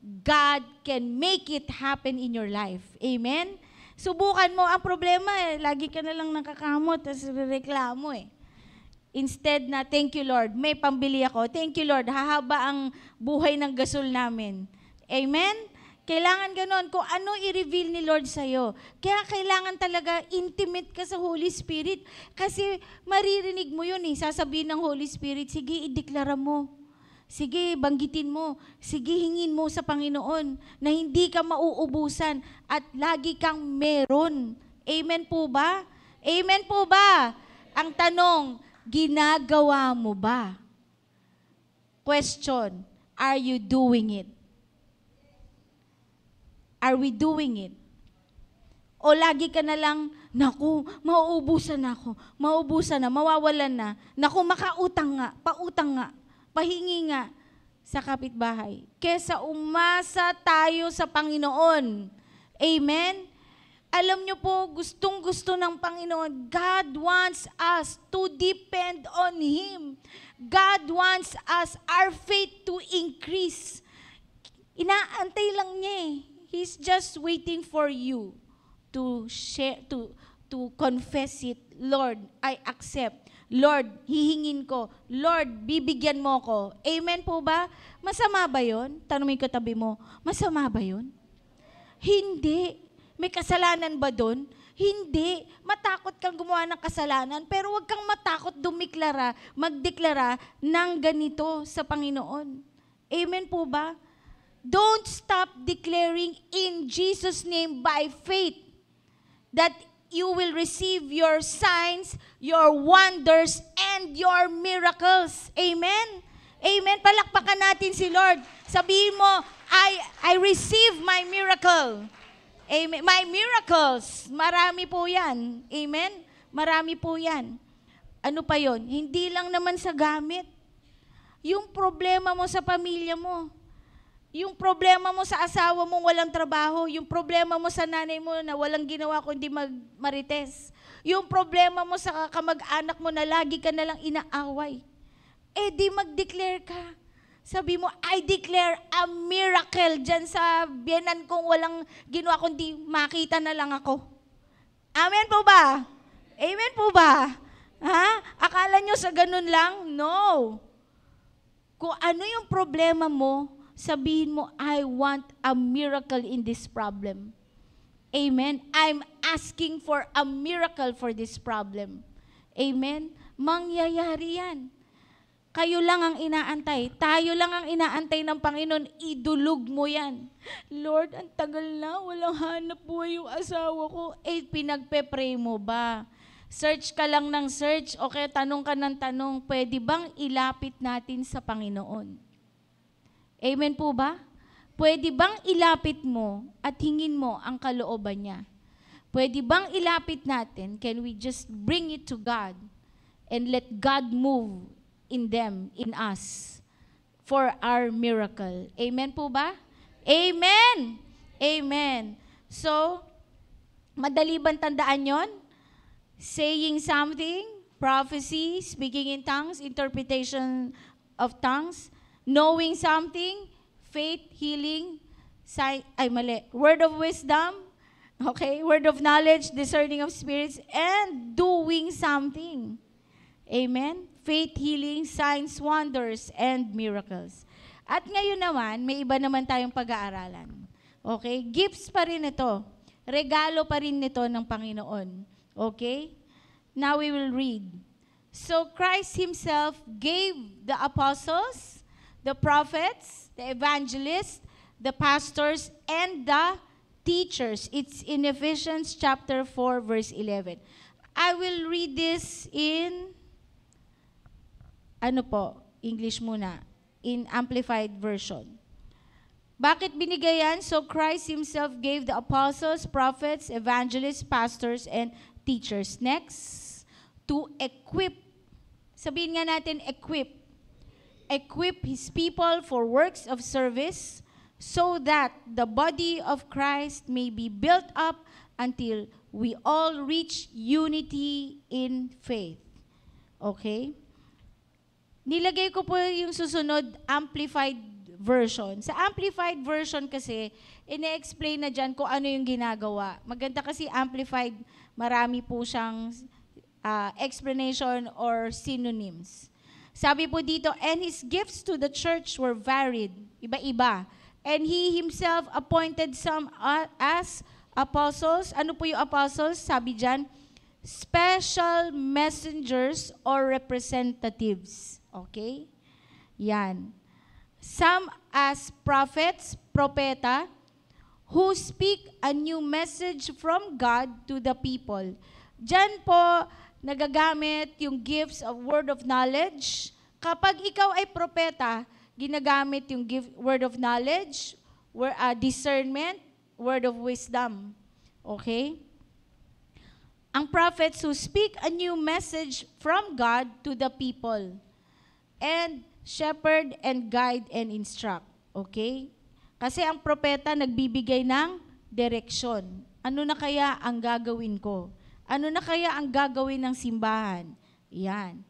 C: God can make it happen in your life. Amen? Subukan mo. Ang problema lagi ka na lang nakakamot at reklamo Instead na, thank you Lord, may pambili ako. Thank you Lord, hahaba ang buhay ng gasol namin. Amen? Kailangan ganon. Kung ano i-reveal ni Lord sa'yo. Kaya kailangan talaga intimate ka sa Holy Spirit. Kasi maririnig mo yun Sasabihin ng Holy Spirit, sige, ideklara mo. Sige, banggitin mo. Sige, hingin mo sa Panginoon na hindi ka mauubusan at lagi kang meron. Amen po ba? Amen po ba? Ang tanong, ginagawa mo ba? Question, are you doing it? Are we doing it? O lagi ka na lang, naku, mauubusan ako, mawawalan na. Naku, makautang nga, pahingi nga sa kapitbahay. Kesa umasa tayo sa Panginoon. Amen? Alam nyo po, gustong-gusto ng Panginoon, God wants us to depend on Him. God wants us, our faith to increase. Inaantay lang niya He's just waiting for you to share, to confess it. Lord, I accept. Lord, hihingin ko. Lord, bibigyan mo ko. Amen po ba? Masama ba yun? Tanungin ko tabi mo, masama ba yun? Hindi. May kasalanan ba doon? Hindi. Matakot kang gumawa ng kasalanan, pero huwag kang matakot magdeklara ng ganito sa Panginoon. Amen po ba? Don't stop declaring in Jesus' name by faith that you will receive your signs, your wonders, and your miracles. Amen? Amen. Palakpakan natin si Lord. Sabihin mo, I receive my miracle. Amen. My miracles. Marami po yan. Amen? Marami po yan. Ano pa yon? Hindi lang naman sa gamit. Yung problema mo sa pamilya mo. Yung problema mo sa asawa mo walang trabaho. Yung problema mo sa nanay mo na walang ginawa kundi marites. Yung problema mo sa kamag-anak mo na lagi ka nalang inaaway. Di mag-declare ka. Sabi mo, I declare a miracle dyan sa biyenan kong walang ginawa kundi makita na lang ako. Amen po ba? Amen po ba? Ha? Akala nyo sa ganun lang? No. Kung ano yung problema mo, sabihin mo, I want a miracle in this problem. Amen? I'm asking for a miracle for this problem. Amen? Mangyayari yan. Kayo lang ang inaantay. Tayo lang ang inaantay ng Panginoon. Idulog mo yan. Lord, ang tagal na. Walang hanap buhay yung asawa ko. Pinagpe-pray mo ba? Search ka lang ng search o kaya tanong ka ng tanong, pwede bang ilapit natin sa Panginoon? Amen po ba? Pwede bang ilapit mo at hingin mo ang kalooban niya? Pwede bang ilapit natin? Can we just bring it to God and let God move in them, in us, for our miracle. Amen po ba? Amen! Amen. So, madali bang tandaan yon? Saying something, prophecy, speaking in tongues, interpretation of tongues, knowing something, faith, healing, word of wisdom, okay, word of knowledge, discerning of spirits, and doing something. Amen? Faith, healing, signs, wonders, and miracles. At ngayon naman, may iba naman tayong pag-aaralan. Okay? Gifts pa rin ito. Regalo pa rin nito ng Panginoon. Okay? Now we will read. So Christ Himself gave the apostles, the prophets, the evangelists, the pastors, and the teachers. It's in Ephesians chapter 4, verse 11. I will read this in English muna, in Amplified Version. Bakit binigay yan? So Christ Himself gave the apostles, prophets, evangelists, pastors, and teachers. Next, to equip. Sabihin nga natin, equip. Equip His people for works of service so that the body of Christ may be built up until we all reach unity in faith. Okay? Nilagay ko po yung susunod, Amplified Version. Sa Amplified Version kasi, ine-explain na dyan kung ano yung ginagawa. Maganda kasi Amplified, marami po siyang explanation or synonyms. Sabi po dito, and His gifts to the church were varied, iba-iba. And He Himself appointed some as apostles. Ano po yung apostles? Sabi dyan, special messengers or representatives. Okay? Yan. Some as prophets, propeta, who speak a new message from God to the people. Diyan po nagagamit yung gifts of word of knowledge. Kapag ikaw ay propeta, ginagamit yung word of knowledge, discernment, word of wisdom. Okay? Ang prophets who speak a new message from God to the people. And shepherd and guide and instruct. Okay? Kasi ang propeta nagbibigay ng direksyon. Ano na kaya ang gagawin ko? Ano na kaya ang gagawin ng simbahan? Yan.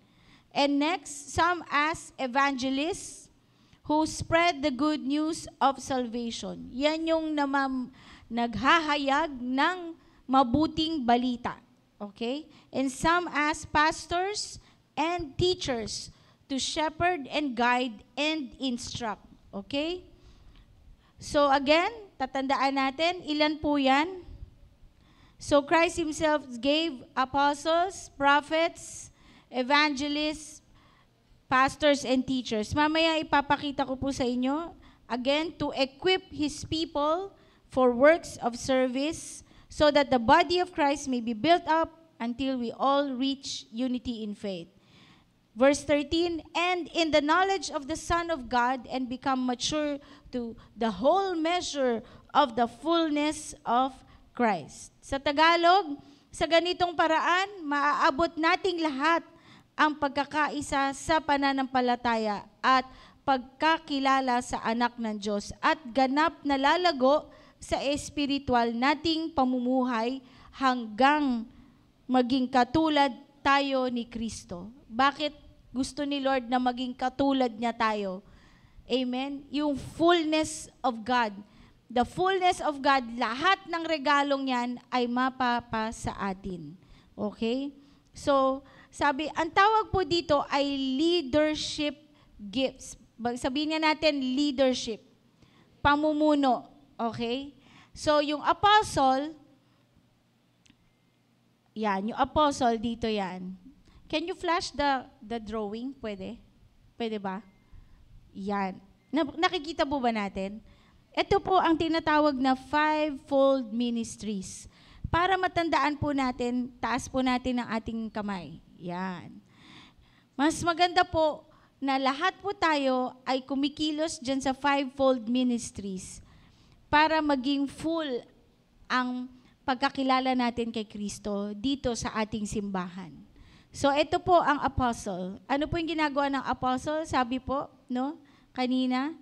C: And next, some as evangelists who spread the good news of salvation. Yan yung naghahayag ng mabuting balita. Okay? And some as pastors and teachers to shepherd and guide and instruct. Okay? So again, tatandaan natin, ilan po yan? So Christ Himself gave apostles, prophets, evangelists, pastors, and teachers. Mamaya ipapakita ko po sa inyo, again, to equip His people for works of service so that the body of Christ may be built up until we all reach unity in faith. Verse 13, and in the knowledge of the Son of God and become mature to the whole measure of the fullness of Christ. Sa Tagalog, sa ganitong paraan, maaabot nating lahat ang pagkakaisa sa pananampalataya at pagkakilala sa anak ng Diyos at ganap na lalago sa espiritual nating pamumuhay hanggang maging katulad tayo ni Kristo. Bakit gusto ni Lord na maging katulad niya tayo? Amen? Yung fullness of God. The fullness of God, lahat ng regalong yan ay mapapa sa atin. Okay? So, sabi, ang tawag po dito ay leadership gifts. Sabihin nga natin, leadership. Pamumuno. Okay? So, yung apostle, yan, yung apostle dito yan. Can you flash the drawing? Pwede? Pwede ba? Yan. Nakikita po ba natin? Ito po ang tinatawag na fivefold ministries. Para matandaan po natin, taas po natin ang ating kamay. Yan. Mas maganda po na lahat po tayo ay kumikilos dyan sa fivefold ministries para maging full ang pagkakilala natin kay Kristo dito sa ating simbahan. So ito po ang apostle. Ano po yung ginagawa ng apostle? Sabi po, no? Kanina,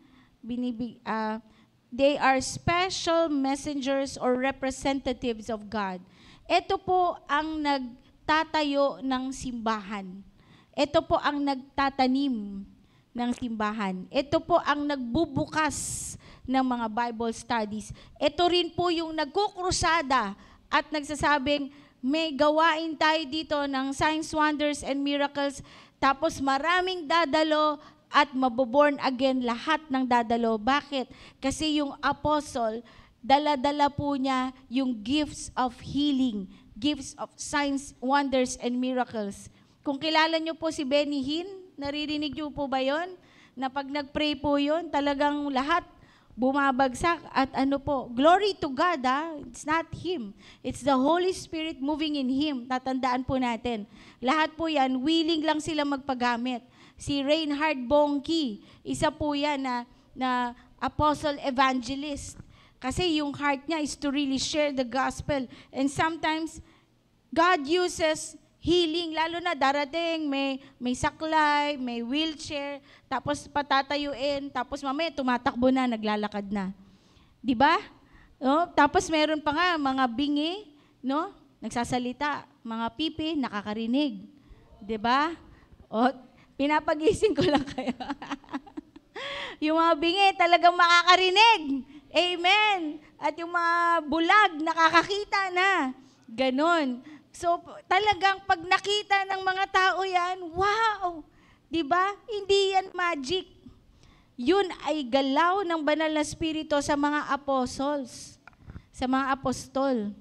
C: they are special messengers or representatives of God. Ito po ang nagtatayo ng simbahan. Ito po ang nagtatanim ng simbahan. Ito po ang nagbubukas ng mga Bible studies. Ito rin po yung nagkukrusada at nagsasabing, may gawain tayo dito ng signs, wonders, and miracles. Tapos maraming dadalo at maboborn again lahat ng dadalo. Bakit? Kasi yung apostle, dala-dala po niya yung gifts of healing, gifts of signs, wonders, and miracles. Kung kilala niyo po si Benny Hinn, naririnig niyo po ba yon? Na pag nag-pray po yon, talagang lahat bumabagsak at ano po, glory to God, it's not Him. It's the Holy Spirit moving in Him. Tatandaan po natin. Lahat po yan, willing lang sila magpagamit. Si Reinhard Bonnke, isa po yan na apostle evangelist. Kasi yung heart niya is to really share the gospel. And sometimes, God uses healing, lalo na darating, may saklay, may wheelchair, tapos patatayuin, tapos mamaya tumatakbo na, naglalakad na. Di ba? No? Tapos meron pa nga mga bingi, no? Nagsasalita, mga pipi, nakakarinig. Di ba? O, pinapagising ko lang kayo. Yung mga bingi talagang makakarinig. Amen. At yung mga bulag, nakakakita na. Ganon. So, talagang pag nakita ng mga tao yan, wow! Diba? Hindi yan magic. Yun ay galaw ng banal na spirito sa mga apostles, sa mga apostol.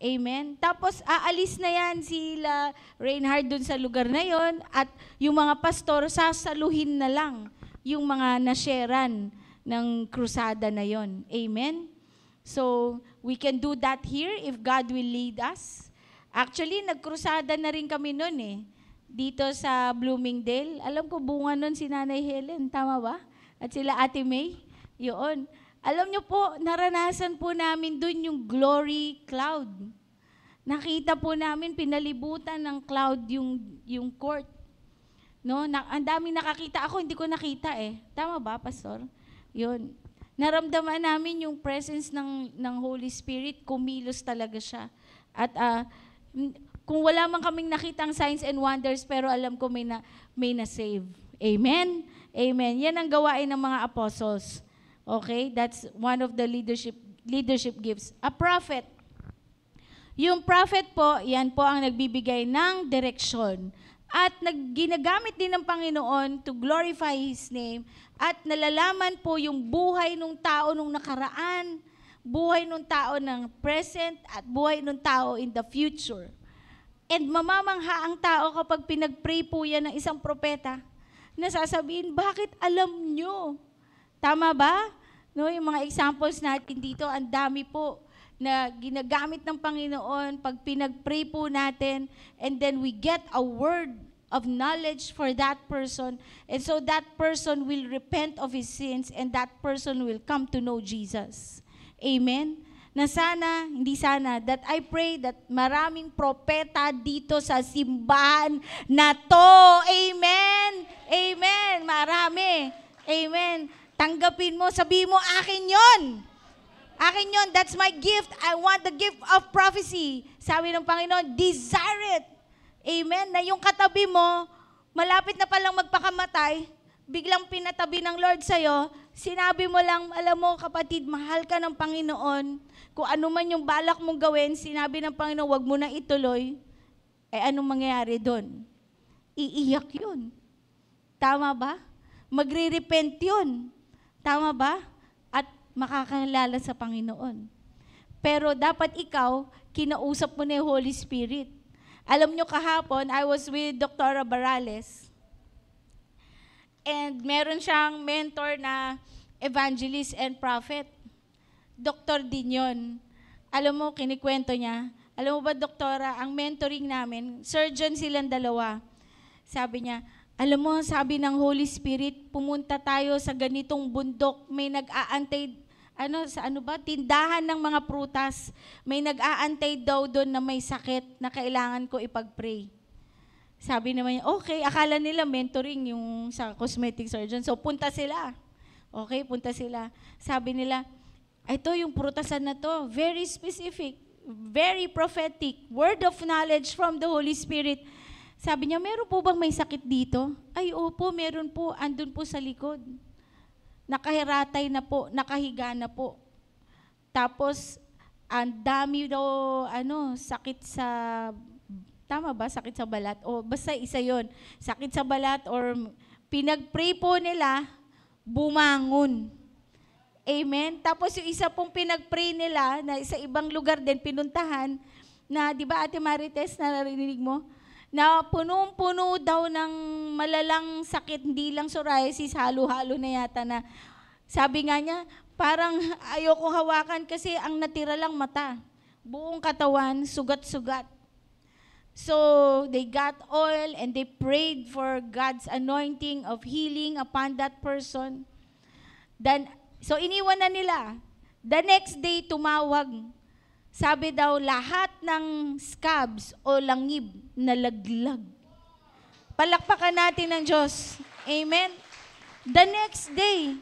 C: Amen? Tapos, aalis na yan sila Reinhard dun sa lugar na yon at yung mga pastor, sasaluhin na lang yung mga nasharean ng krusada na yon. Amen? So, we can do that here if God will lead us. Actually, nagkrusada na rin kami noon dito sa Bloomingdale. Alam ko, bunga noon si Nanay Helen, tama ba? At sila Ate May, yun. Alam nyo po, naranasan po namin doon yung glory cloud. Nakita po namin, pinalibutan ng cloud yung court. No? Ang daming nakakita. Ako, hindi ko nakita Tama ba, Pastor? Yun. Naramdaman namin yung presence ng Holy Spirit, kumilos talaga siya. At Kung wala man kaming nakitang signs and wonders, pero alam ko may na-save. Amen? Amen. Yan ang gawain ng mga apostles. Okay? That's one of the leadership gifts. A prophet. Yung prophet po, yan po ang nagbibigay ng direksyon. At ginagamit din ng Panginoon to glorify His name. At nalalaman po yung buhay ng tao nung nakaraan, buhay ng tao ng present, at buhay ng tao in the future. And mamamangha ang tao kapag pinag-pray po yan ng isang propeta na sasabihin, bakit alam nyo? Tama ba? No, yung mga examples natin dito, ang dami po na ginagamit ng Panginoon pag pinag-pray po natin, and then we get a word of knowledge for that person, and so that person will repent of his sins, and that person will come to know Jesus. Amen? Na sana, hindi sana, that I pray that maraming propeta dito sa simbahan na to. Amen? Amen. Marami. Amen. Tanggapin mo, sabihin mo, akin yon. Akin yon. That's my gift. I want the gift of prophecy. Sabi ng Panginoon, desire it. Amen. Na yung katabi mo, malapit na palang magpakamatay, biglang pinatabi ng Lord sa'yo, sinabi mo lang, alam mo kapatid, mahal ka ng Panginoon. Kung ano man yung balak mong gawin, sinabi ng Panginoon, wag mo na ituloy, anong mangyayari doon? Iiyak yun. Tama ba? Magre-repent yun. Tama ba? At makakalala sa Panginoon. Pero dapat ikaw, kinausap mo na yung Holy Spirit. Alam nyo kahapon, I was with Dr. Barales. And meron siyang mentor na evangelist and prophet. Doktor din yun. Alam mo, kinikwento niya. Alam mo ba, doktora, ang mentoring namin, surgeon silang dalawa. Sabi niya, alam mo, sabi ng Holy Spirit, pumunta tayo sa ganitong bundok. May nag-aantay, tindahan ng mga prutas. May nag-aantay daw doon na may sakit na kailangan ko ipag-pray. Sabi naman niya, okay, akala nila mentoring yung sa cosmetic surgeon. So, punta sila. Okay, punta sila. Sabi nila, ito yung prutasan na to, very specific, very prophetic, word of knowledge from the Holy Spirit. Sabi niya, meron po bang may sakit dito? Ay, opo, meron po, andun po sa likod. Nakahiratay na po, nakahiga na po. Tapos, ang dami daw, sakit sa, tama ba, sakit sa balat? O basta isa yon, sakit sa balat or pinag-pray po nila, bumangon. Amen? Tapos yung isa pong pinag-pray nila, na sa ibang lugar din, pinuntahan, na, di ba Ate Marites, narinig mo? Na punong-puno daw ng malalang sakit, hindi lang psoriasis, halo-halo na yata na. Sabi nga niya, parang ayoko hawakan kasi ang natira lang mata. Buong katawan, sugat-sugat. So, they got oil and they prayed for God's anointing of healing upon that person. Then, so iniwan na nila. The next day, tumawag. Sabi daw, lahat ng scabs o langib nalaglag. Palakpakan natin ng Diyos. Amen? The next day,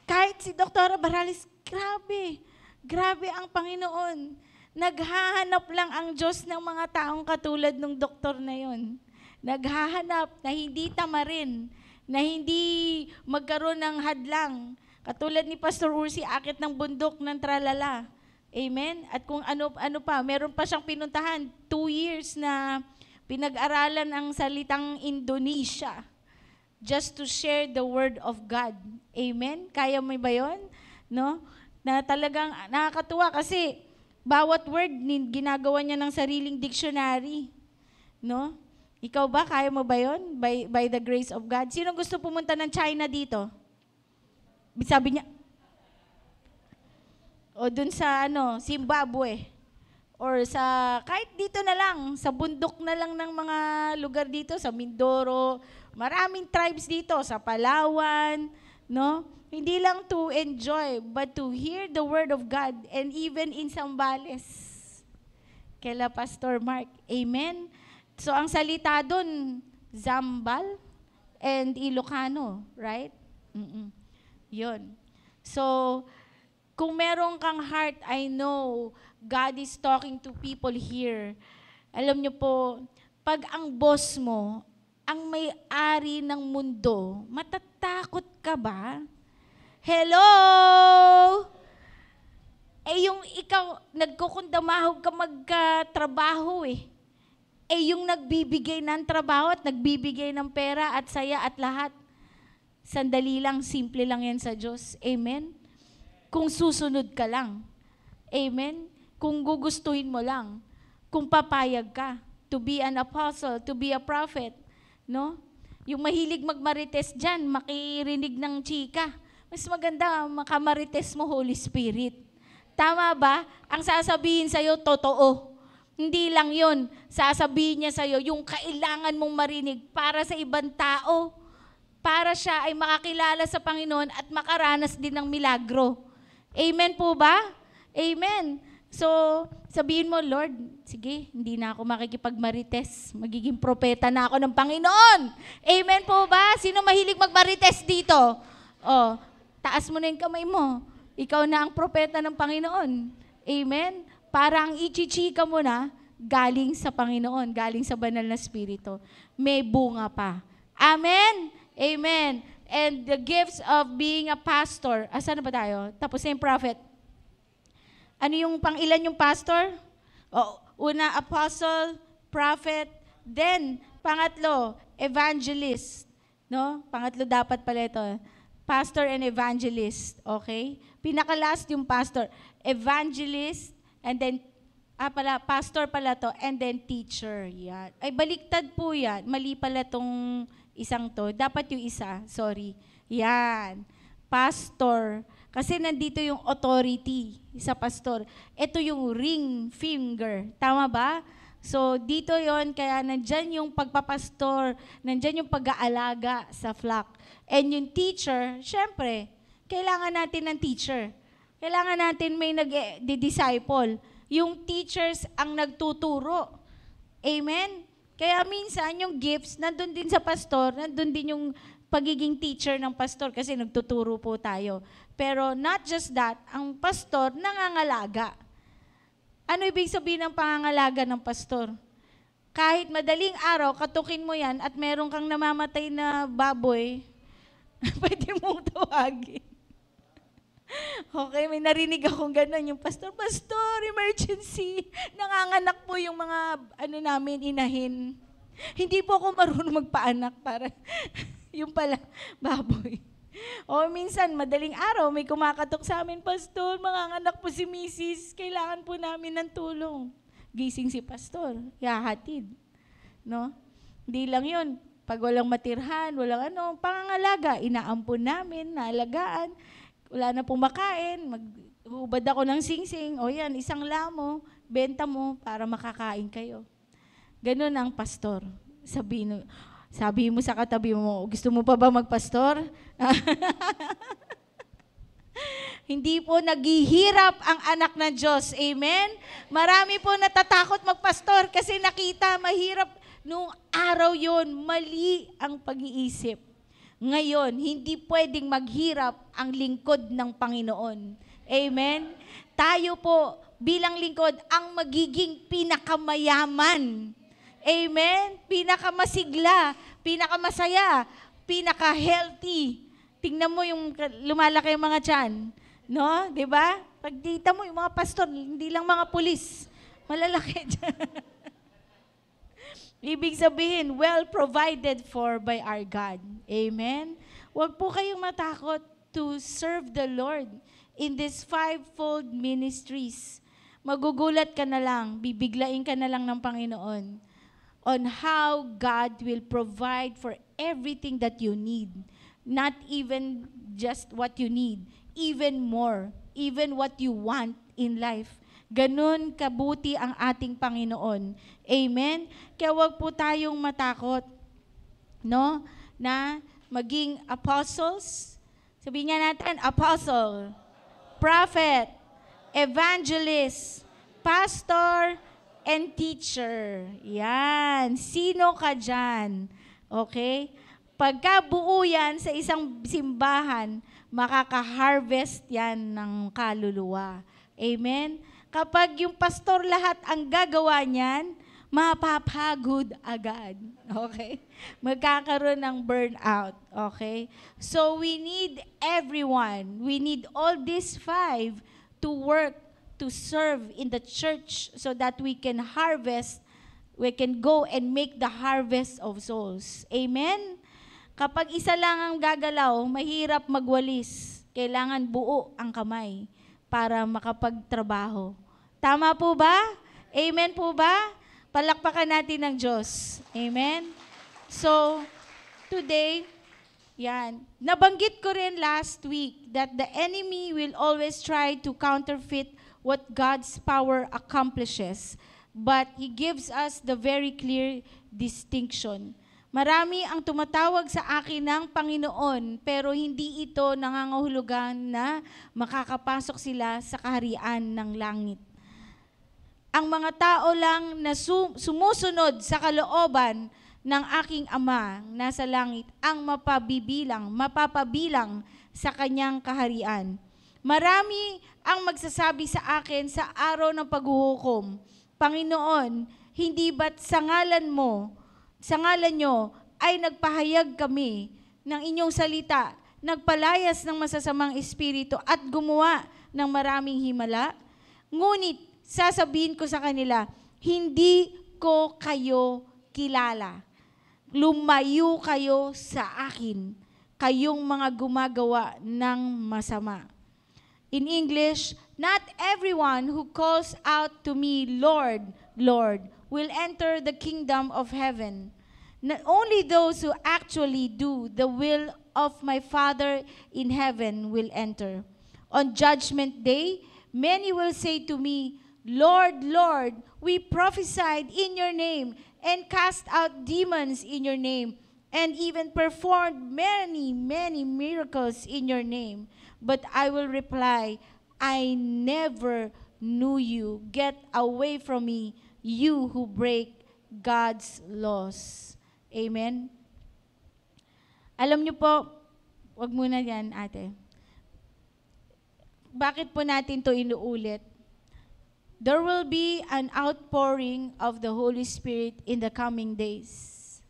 C: kahit si Dr. Barales, grabe ang Panginoon. Naghahanap lang ang Diyos ng mga taong katulad ng doktor na yon. Naghahanap na hindi tamarin, na hindi magkaroon ng hadlang. Katulad ni Pastor Ursi, akit ng bundok ng tralala. Amen? At kung ano pa, meron pa siyang pinuntahan, 2 years na pinag-aralan ang salitang Indonesia just to share the word of God. Amen? Kaya mo ba yun? No? Na talagang nakakatuwa kasi bawat word ginagawa niya ng sariling dictionary. No? Ikaw ba, kaya mo ba yun? By the grace of God. Sino gusto pumunta ng China dito? Sabi niya, o dun sa Zimbabwe, or sa, kahit dito na lang, sa bundok na lang ng mga lugar dito, sa Mindoro, maraming tribes dito, sa Palawan, no? Hindi lang to enjoy, but to hear the word of God, and even in Zambales, kaila Pastor Mark, amen? So, ang salita dun, Zambal and Ilocano, right? Yun. So, kung meron kang heart, I know God is talking to people here Alam niyo po, pag ang boss mo, ang may-ari ng mundo, matatakot ka ba? Hello! Eh yung ikaw, nagkukundamahog ka magkatrabaho eh. Eh yung nagbibigay ng trabaho at nagbibigay ng pera at saya at lahat, sandali lang, simple lang yan sa Diyos. Amen? Kung susunod ka lang. Amen? Kung gugustuhin mo lang. Kung papayag ka to be an apostle, to be a prophet. No? Yung mahilig magmarites dyan, makirinig ng chika. Mas maganda, makamarites mo Holy Spirit. Tama ba? Ang sasabihin sa'yo, totoo. Hindi lang yun. Sasabihin niya sa'yo, yung kailangan mong marinig para sa ibang tao. Para siya ay makakilala sa Panginoon at makaranas din ng milagro. Amen po ba? Amen. So, sabihin mo, Lord, sige, hindi na ako makikipagmarites. Magiging propeta na ako ng Panginoon. Amen po ba? Sino mahilig magmarites dito? Oh, taas mo na yung kamay mo. Ikaw na ang propeta ng Panginoon. Amen? Parang ichichika mo na galing sa Panginoon, galing sa banal na Espiritu. May bunga pa. Amen? Amen. And the gifts of being a pastor. Asan na ba tayo? Tapos na yung prophet. Ano yung pang-ilan yung pastor? Una, apostle, prophet, then, pangatlo, evangelist. No? Pangatlo dapat pala ito. Pastor and evangelist. Okay? Pinaka-last yung pastor. Evangelist, and then, pastor pala to, and then teacher. Yan. Ay, baliktad po yan. Mali pala tong isang to. Dapat yung isa. Sorry. Yan. Pastor. Kasi nandito yung authority sa pastor. Ito yung ring finger. Tama ba? So, dito yon kaya nandyan yung pagpapastor, nandyan yung pag-aalaga sa flock. And yung teacher, syempre, kailangan natin ng teacher. Kailangan natin may nag-disciple. Yung teachers ang nagtuturo. Amen? Kaya minsan yung gifts, nandun din sa pastor, nandun din yung pagiging teacher ng pastor kasi nagtuturo po tayo. Pero not just that, ang pastor nangangalaga. Ano ibig sabihin ng pangangalaga ng pastor? Kahit madaling araw, katukin mo yan at meron kang namamatay na baboy, pwede mong tawagin. Okay, may narinig akong gano'n yung pastor, emergency, nanganganak po yung mga namin, inahin. Hindi po ako marunong magpaanak para yung pala, baboy. O minsan, madaling araw, may kumakatok sa amin, pastor, manganganak po si misis, kailangan po namin ng tulong. Gising si pastor, yahatid. No? Hindi lang yun, pag walang matirhan, walang pangangalaga, inaampun namin, naalagaan, wala na pong makain, maghubad ako ng singsing, o yan, isang lamo, benta mo para makakain kayo. Ganun ang pastor. Sabi mo sa katabi mo, gusto mo pa ba magpastor? Hindi po naghihirap ang anak ng Diyos. Amen? Marami po natatakot magpastor kasi nakita mahirap. Nung araw yon, mali ang pag-iisip. Ngayon, hindi pwedeng maghirap ang lingkod ng Panginoon. Amen? Tayo po, bilang lingkod, ang magiging pinakamayaman. Amen? Pinakamasigla, pinakamasaya, pinaka-healthy. Tingnan mo yung lumalaki yung mga tiyan. No? Diba? Pagdita mo yung mga pastor, hindi lang mga pulis. Malalaki dyan. Ibig sabihin, well provided for by our God. Amen? Huwag po kayong matakot to serve the Lord in these fivefold ministries. Magugulat ka na lang, bibiglain ka na lang ng Panginoon on how God will provide for everything that you need. Not even just what you need, even more, even what you want in life. Ganun kabuti ang ating Panginoon. Amen? Kaya wag po tayong matakot, no? Na maging apostles. Sabihin nga natin, apostle, prophet, evangelist, pastor, and teacher. Yan. Sino ka dyan? Okay? Pagka buo yan sa isang simbahan, makaka-harvest yan ng kaluluwa. Amen? Kapag yung pastor lahat ang gagawa niyan, mapapagod agad. Okay? Magkakaroon ng burnout. Okay? So we need everyone. We need all these 5 to work, to serve in the church so that we can harvest, we can go and make the harvest of souls. Amen? Kapag isa lang ang gagalaw, mahirap magwalis. Kailangan buo ang kamay para makapagtrabaho. Tama po ba? Amen po ba? Palakpakan natin ng Diyos. Amen? So, today, yan. Nabanggit ko rin last week that the enemy will always try to counterfeit what God's power accomplishes. But He gives us the very clear distinction. Marami ang tumatawag sa akin ng Panginoon, pero hindi ito nangangahulugan na makakapasok sila sa kaharian ng langit. Ang mga tao lang na sumusunod sa kalooban ng aking Ama nasa langit ang mapapabilang sa kanyang kaharian. Marami ang magsasabi sa akin sa araw ng paghuhukom, Panginoon, hindi ba't sa ngalan nyo ay nagpahayag kami ng inyong salita, nagpalayas ng masasamang espiritu at gumawa ng maraming himala? Ngunit sasabihin ko sa kanila, hindi ko kayo kilala. Lumayo kayo sa akin, kayong mga gumagawa ng masama. In English, not everyone who calls out to me, Lord, Lord, will enter the kingdom of heaven. Not only those who actually do the will of my Father in heaven will enter. On judgment day, many will say to me, Lord, Lord, we prophesied in your name and cast out demons in your name and even performed many, many miracles in your name. But I will reply, I never knew you. Get away from me, you who break God's laws. Amen? Alam niyo po, wag muna yan, ate. Bakit po natin to inuulit? There will be an outpouring of the Holy Spirit in the coming days.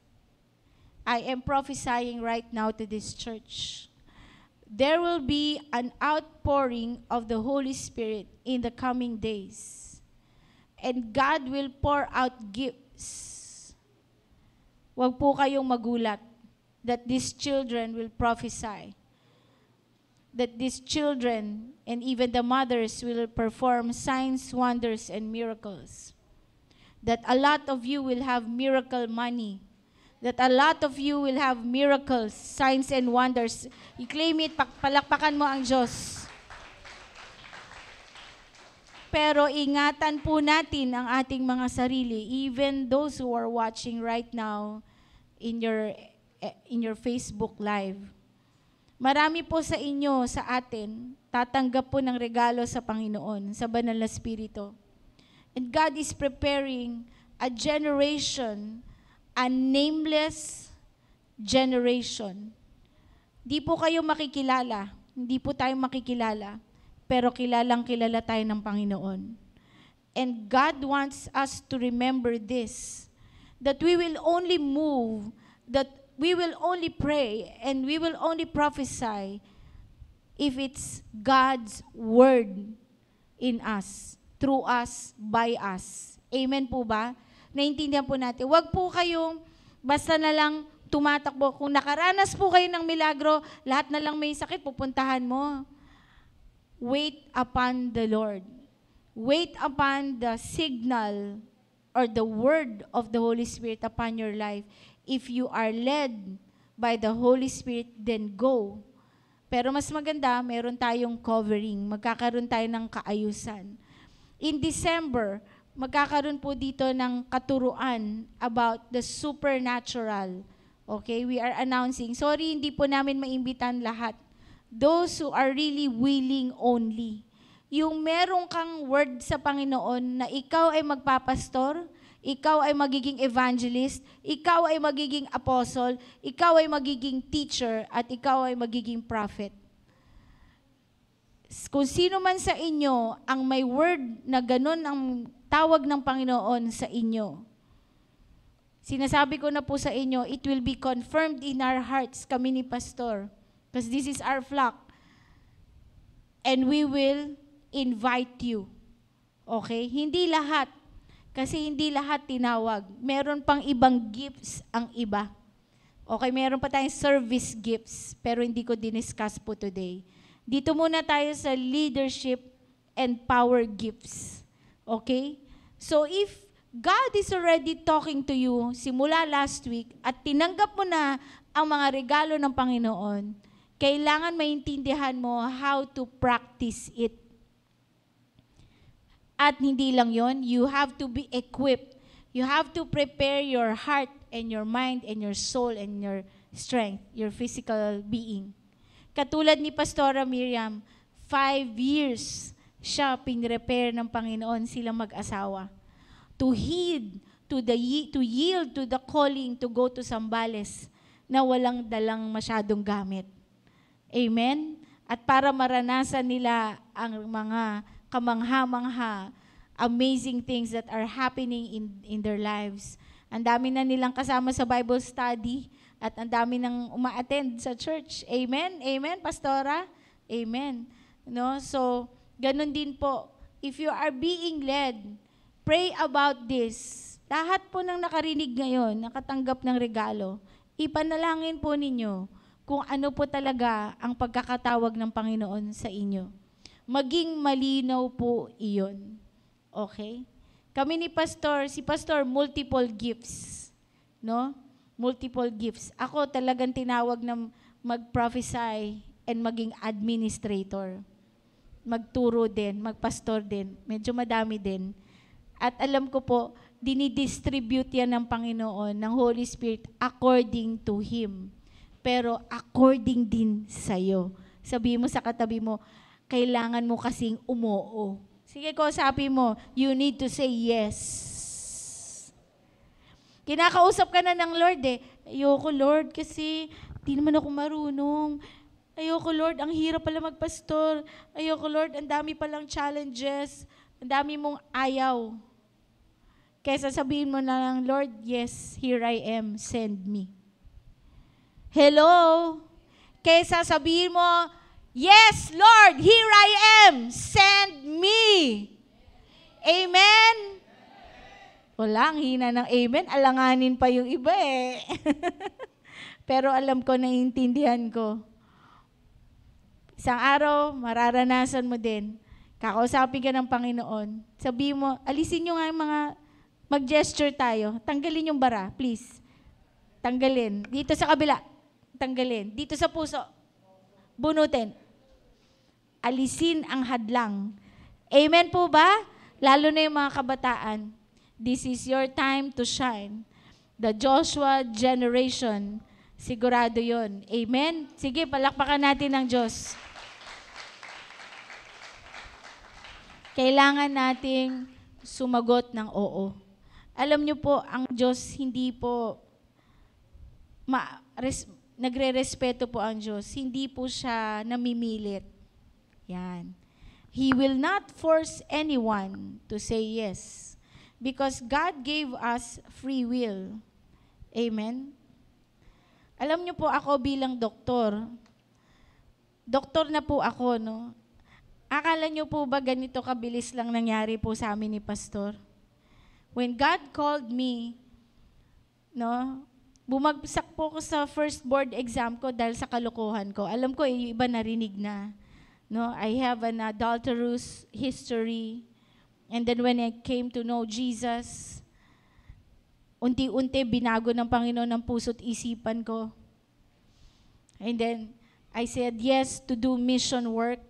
C: I am prophesying right now to this church. There will be an outpouring of the Holy Spirit in the coming days. And God will pour out gifts. Huwag po kayong magulat that these children will prophesy. That these children and even the mothers will perform signs, wonders, and miracles. That a lot of you will have miracle money. That a lot of you will have miracles, signs, and wonders. I-claim it, palakpakan mo ang Diyos. Pero ingatan po natin ang ating mga sarili, even those who are watching right now in your Facebook Live. Marami po sa inyo, sa atin, tatanggap po ng regalo sa Panginoon, sa Banal na Espiritu. And God is preparing a generation, a nameless generation. Di po kayo makikilala, hindi po tayo makikilala, pero kilalang kilala tayo ng Panginoon. And God wants us to remember this, that we will only move, that we will only pray, and we will only prophesy if it's God's word in us, through us, by us. Amen po ba? Naintindihan po natin. Huwag po kayong basta na lang tumatakbo. Kung nakaranas po kayo ng milagro, lahat na lang may sakit, pupuntahan mo. Wait upon the Lord. Wait upon the signal or the word of the Holy Spirit upon your life. If you are led by the Holy Spirit, then go. Pero mas maganda, meron tayong covering. Magkakaroon tayo ng kaayusan. In December, magkakaroon po dito ng katuruan about the supernatural. Okay, we are announcing. Sorry, hindi po namin maimbitan lahat. Those who are really willing only. Yung meron kang word sa Panginoon na ikaw ay magpapastor, ikaw ay magiging evangelist, ikaw ay magiging apostle, ikaw ay magiging teacher, at ikaw ay magiging prophet. Kung sino man sa inyo ang may word na ganun ang tawag ng Panginoon sa inyo, Sinasabi ko na po sa inyo, it will be confirmed in our hearts, kami ni Pastor. Because this is our flock. And we will invite you. Okay? Hindi lahat. Kasi hindi lahat tinawag. Meron pang ibang gifts ang iba. Okay, meron pa tayong service gifts, pero hindi ko diniscuss po today. Dito muna tayo sa leadership and power gifts. Okay? So if God is already talking to you simula last week at tinanggap mo na ang mga regalo ng Panginoon, kailangan maintindihan mo how to practice it. At hindi lang yon, you have to be equipped. You have to prepare your heart and your mind and your soul and your strength, your physical being. Katulad ni Pastora Miriam, 5 years siya pinrepair ng Panginoon silang mag-asawa. To yield to the calling to go to Zambales na walang dalang masyadong gamit. Amen? At para maranasan nila ang mga kamangha-mangha, amazing things that are happening in their lives. Ang dami na nilang kasama sa Bible study at ang dami nang uma-attend sa church. Amen? Amen, Pastora? Amen. No? So, ganun din po. If you are being led, pray about this. Lahat po ng nakarinig ngayon, nakatanggap ng regalo, ipanalangin po ninyo kung ano po talaga ang pagkakatawag ng Panginoon sa inyo. Maging malinaw po iyon. Okay? Kami ni Pastor, si Pastor, multiple gifts. No? Multiple gifts. Ako talagang tinawag na mag-prophesy and maging administrator. Magturo din, magpastor din. Medyo madami din. At alam ko po, dinidistribute yan ng Panginoon, ng Holy Spirit, according to Him. Pero according din sa'yo. Sabihin mo sa katabi mo, kailangan mo kasing umoo. Sige ko, sabi mo, you need to say yes. Kinakausap ka na ng Lord eh. Ayoko Lord kasi di naman ako marunong. Ayoko Lord, ang hirap pala magpastor. Ayoko Lord, ang dami palang challenges. Ang dami mong ayaw. Kaysa sabihin mo na lang, Lord, yes, here I am, send me. Hello? Kaysa sabihin mo, yes, Lord, here I am, send me. Amen? Wala, ang hina ng amen. Alanganin pa yung iba eh. Pero alam ko, naiintindihan ko. Isang araw, mararanasan mo din. Kakausapin ka ng Panginoon. Sabihin mo, alisin nyo nga yung mga, mag-gesture tayo. Tanggalin yung bara, please. Tanggalin. Dito sa kabila. Tanggalin. Dito sa puso. Bunutin. Alisin ang hadlang. Amen po ba? Lalo na yung mga kabataan. This is your time to shine. The Joshua generation. Sigurado yon. Amen? Sige, palakpakan natin ng Diyos. Kailangan nating sumagot ng oo. Alam niyo po, ang Diyos hindi po, nagre-respeto po ang Diyos. Hindi po siya namimilit. Yan. He will not force anyone to say yes. Because God gave us free will. Amen? Alam niyo po, ako bilang doktor na po ako, no? Akala niyo po ba ganito kabilis lang nangyari po sa amin ni Pastor? When God called me, no, bumagsak po ko sa first board exam ko dahil sa kalokohan ko. Alam ko, yung iba narinig na. No, I have an adulterous history. And then when I came to know Jesus, unti-unti binago ng Panginoon ang puso't isipan ko. And then I said yes to do mission work.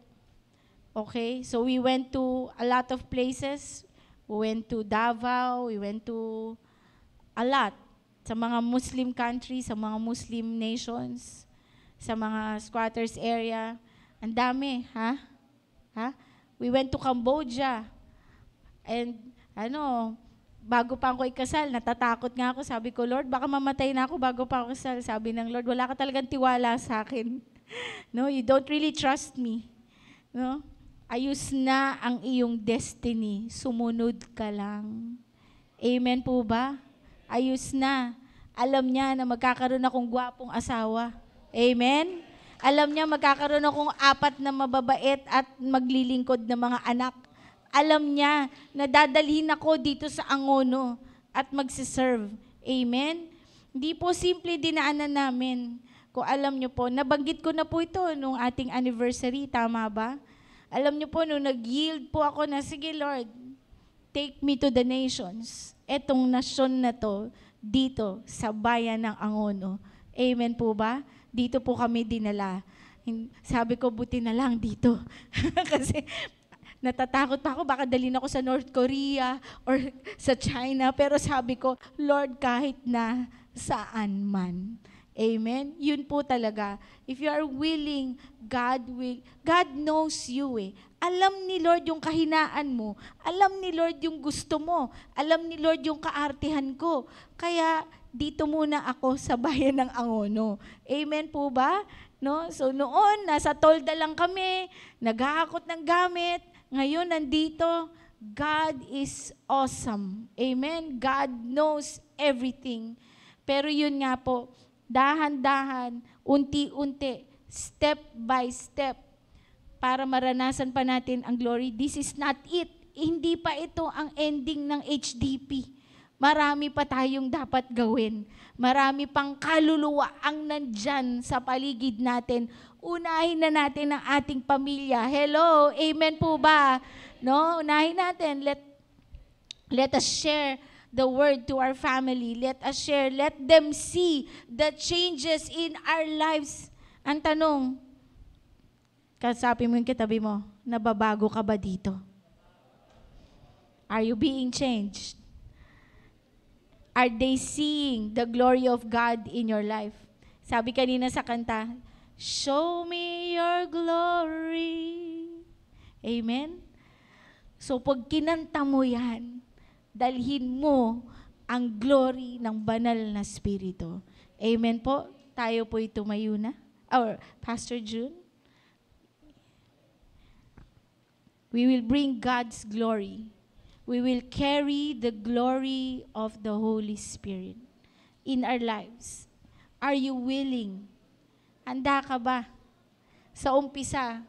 C: Okay, so we went to a lot of places. We went to Davao, we went to a lot. Sa mga Muslim countries, sa mga Muslim nations, sa mga squatters area. Ang dami, ha? We went to Cambodia. And bago pa ako ikasal, natatakot nga ako. Sabi ko, Lord, baka mamatay na ako bago pa ako ikasal. Sabi ng Lord, wala ka talagang tiwala sa akin. No, you don't really trust me. No? Ayos na ang iyong destiny. Sumunod ka lang. Amen po ba? ayos na. Alam niya na magkakaroon akong gwapong asawa. Amen? Alam niya magkakaroon akong 4 na mababait at maglilingkod na mga anak. Alam niya na dadalhin ako dito sa Angono at magsiserve. Amen? Hindi po simple dinaanan namin. Kung alam niyo po, nabanggit ko na po ito nung ating anniversary, tama ba? Alam niyo po, nung nag-yield po ako na, sige Lord, take me to the nations. Etong nasyon na to, dito sa bayan ng Angono. Amen po ba? Dito po kami dinala. Sabi ko, buti na lang dito. Kasi natatakot pa ako, baka dalhin ako sa North Korea or sa China. Pero sabi ko, Lord, kahit na saan man. Amen? Yun po talaga. If you are willing, God knows you eh. Alam ni Lord yung kahinaan mo. Alam ni Lord yung gusto mo. Alam ni Lord yung kaartihan ko. Kaya dito muna ako sa bayan ng Angono. Amen po ba? No? So noon, nasa tolda lang kami, naghahakot ng gamit. Ngayon, nandito, God is awesome. Amen? God knows everything. Pero yun nga po, dahan-dahan, unti-unti, step by step, para maranasan pa natin ang glory. This is not it. Hindi pa ito ang ending ng HDP. Marami pa tayong dapat gawin. Marami pang kaluluwa ang nandyan sa paligid natin. Unahin na natin ang ating pamilya. Hello, amen po ba? No, unahin natin. Let us share the word to our family. Let us share. Let them see the changes in our lives. Ang tanong, kasapin mo yung kitabi mo, nababago ka ba dito? Are you being changed? Are they seeing the glory of God in your life? Sabi kanina sa kanta, show me your glory. Amen? So pag kinanta mo yan, dalhin mo ang glory ng banal na Espiritu. Amen po? Tayo po tumayo na. Or Pastor June. We will bring God's glory. We will carry the glory of the Holy Spirit in our lives. Are you willing? Handa ka ba? Sa umpisa,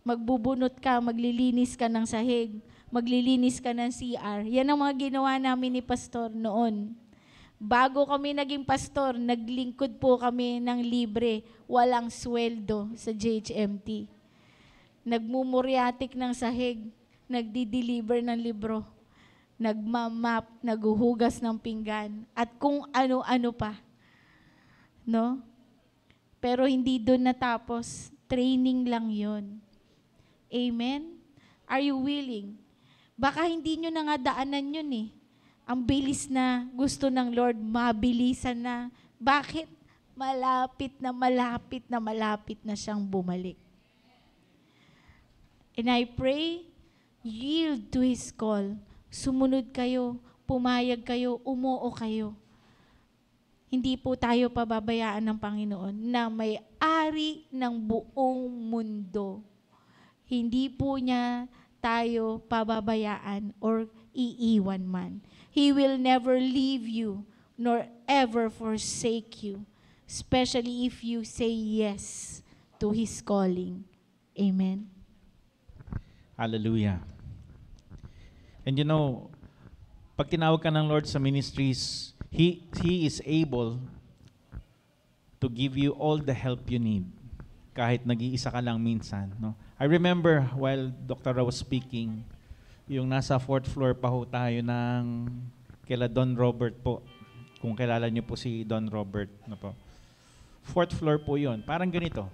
C: magbubunot ka, maglilinis ka ng sahig, maglilinis ka ng CR. Yan ang mga ginawa namin ni Pastor noon. Bago kami naging pastor, naglingkod po kami ng libre, walang sweldo sa JHMT. Nagmumuryatik ng sahig, nagdi-deliver ng libro, nagmamap, naghuhugas ng pinggan, at kung ano-ano pa. No? Pero hindi doon natapos. Training lang yon. Amen? Are you willing? Baka hindi nyo na nga daanan yun eh. Ang bilis na gusto ng Lord, mabilisan na. Bakit? Malapit na siyang bumalik. And I pray, yield to His call. Sumunod kayo, pumayag kayo, umuo kayo. Hindi po tayo pababayaan ng Panginoon na may-ari ng buong mundo. Hindi po niya tayo pababayaan or iiwan man. He will never leave you nor ever forsake you, especially if you say yes to His calling. Amen.
D: Hallelujah. And you know, pag tinawag ka ng Lord sa ministries, He is able to give you all the help you need, kahit nag-iisa ka lang minsan. No? I remember while Dr. Ra was speaking, yung nasa 4th floor pa ho tayo ng kila Don Robert po. Kung kilala niyo po si Don Robert. No po. 4th floor po yun. Parang ganito.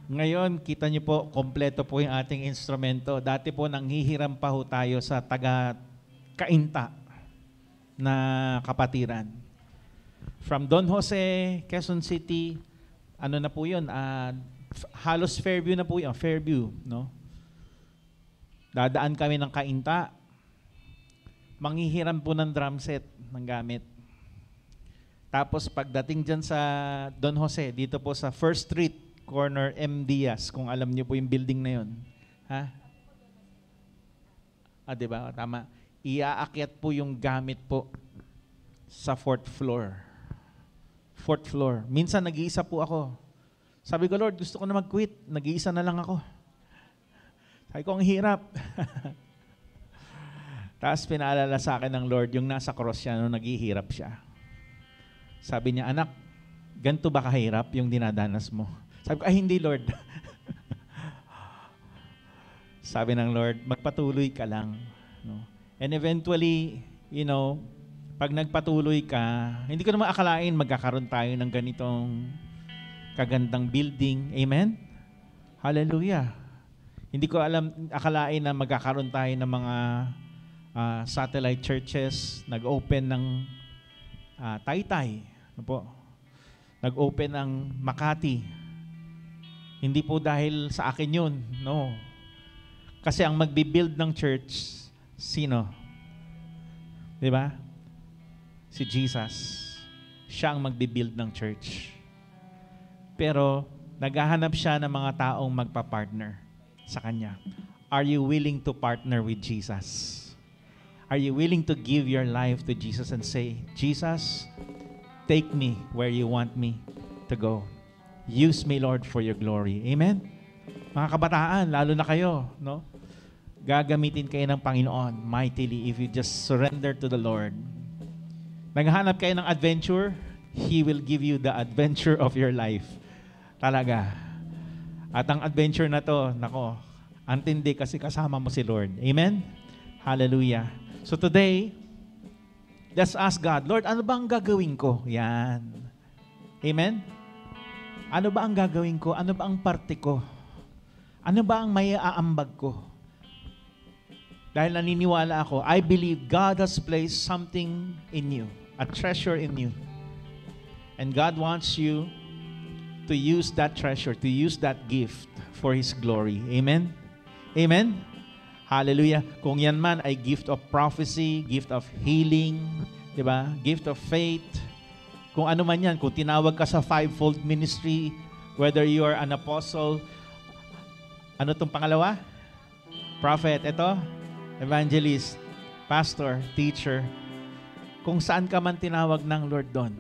D: Ngayon, kita niyo po, kompleto po yung ating instrumento. Dati po, nanghihiram pa ho tayo sa taga-Kainta na kapatiran. From Don Jose, Quezon City, ano na po yun, halos Fairview na po yun, Fairview, no? Dadaan kami ng Kainta, manghihiram po ng drum set ng gamit. Tapos pagdating dyan sa Don Jose, dito po sa First Street, corner M. Diaz, kung alam niyo po yung building na yun. Ha? Diba? Tama. Iaakyat po yung gamit po sa 4th floor. 4th floor. Minsan nag-iisa po ako. Sabi ko, Lord, gusto ko na mag-quit. Nag-iisa na lang ako. Sabi ko, ang hirap. Tapos pinaalala sa akin ng Lord, yung nasa cross siya nung naghihirap siya. Sabi niya, anak, ganito ba kahirap yung dinadanas mo? Sabi ko, ay hindi Lord. Sabi ng Lord, magpatuloy ka lang. No? And eventually, pag nagpatuloy ka, hindi ko naman akalain magkakaroon tayo ng ganitong kagandang building. Amen? Hallelujah. Hindi ko akalain na magkakaroon tayo ng mga satellite churches. Nag-open ng Taytay. Ano po? Nag-open ng Makati. Hindi po dahil sa akin yun. No. Kasi ang magbibuild ng church, sino? Di ba? Si Jesus. Siya ang magbibuild ng church. Pero naghahanap siya ng mga taong magpa-partner sa Kanya. Are you willing to partner with Jesus? Are you willing to give your life to Jesus and say, Jesus, take me where you want me to go. Use me, Lord, for your glory. Amen? Mga kabataan, lalo na kayo, no? Gagamitin kayo ng Panginoon mightily if you just surrender to the Lord. Naghahanap kayo ng adventure, He will give you the adventure of your life. Talaga. At ang adventure na to, nako, antindi kasi kasama mo si Lord. Amen? Hallelujah. So today, let's ask God, Lord, ano ba ang gagawin ko? Yan. Amen? Ano ba ang gagawin ko? Ano ba ang parte ko? Ano ba ang may aambag ko? Dahil naniniwala ako, I believe God has placed something in you, a treasure in you. And God wants you to use that treasure, to use that gift for His glory. Amen? Amen? Hallelujah. Kung yan man ay gift of prophecy, gift of healing, di ba? Gift of faith. Kung ano man yan, kung tinawag ka sa fivefold ministry, whether you are an apostle, ano tong pangalawa? Prophet, ito, evangelist, pastor, teacher. Kung saan ka man tinawag ng Lord doon,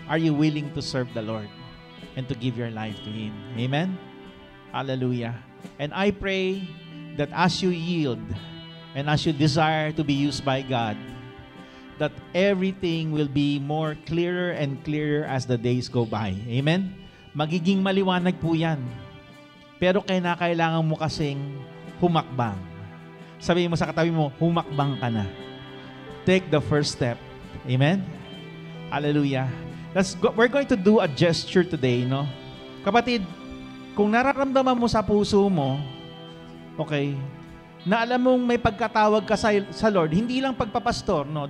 D: are you willing to serve the Lord and to give your life to Him? Amen? Hallelujah. And I pray that as you yield and as you desire to be used by God, that everything will be more clearer and clearer as the days go by. Amen? Magiging maliwanag po yan. Pero kailangan mo kasing humakbang. Sabihin mo sa katabi mo, humakbang ka na. Take the first step. Amen? Hallelujah. We're going to do a gesture today, no? Kapatid, kung nararamdaman mo sa puso mo, okay, na alam mong may pagkatawag ka sa Lord, hindi lang pagpapastor, no?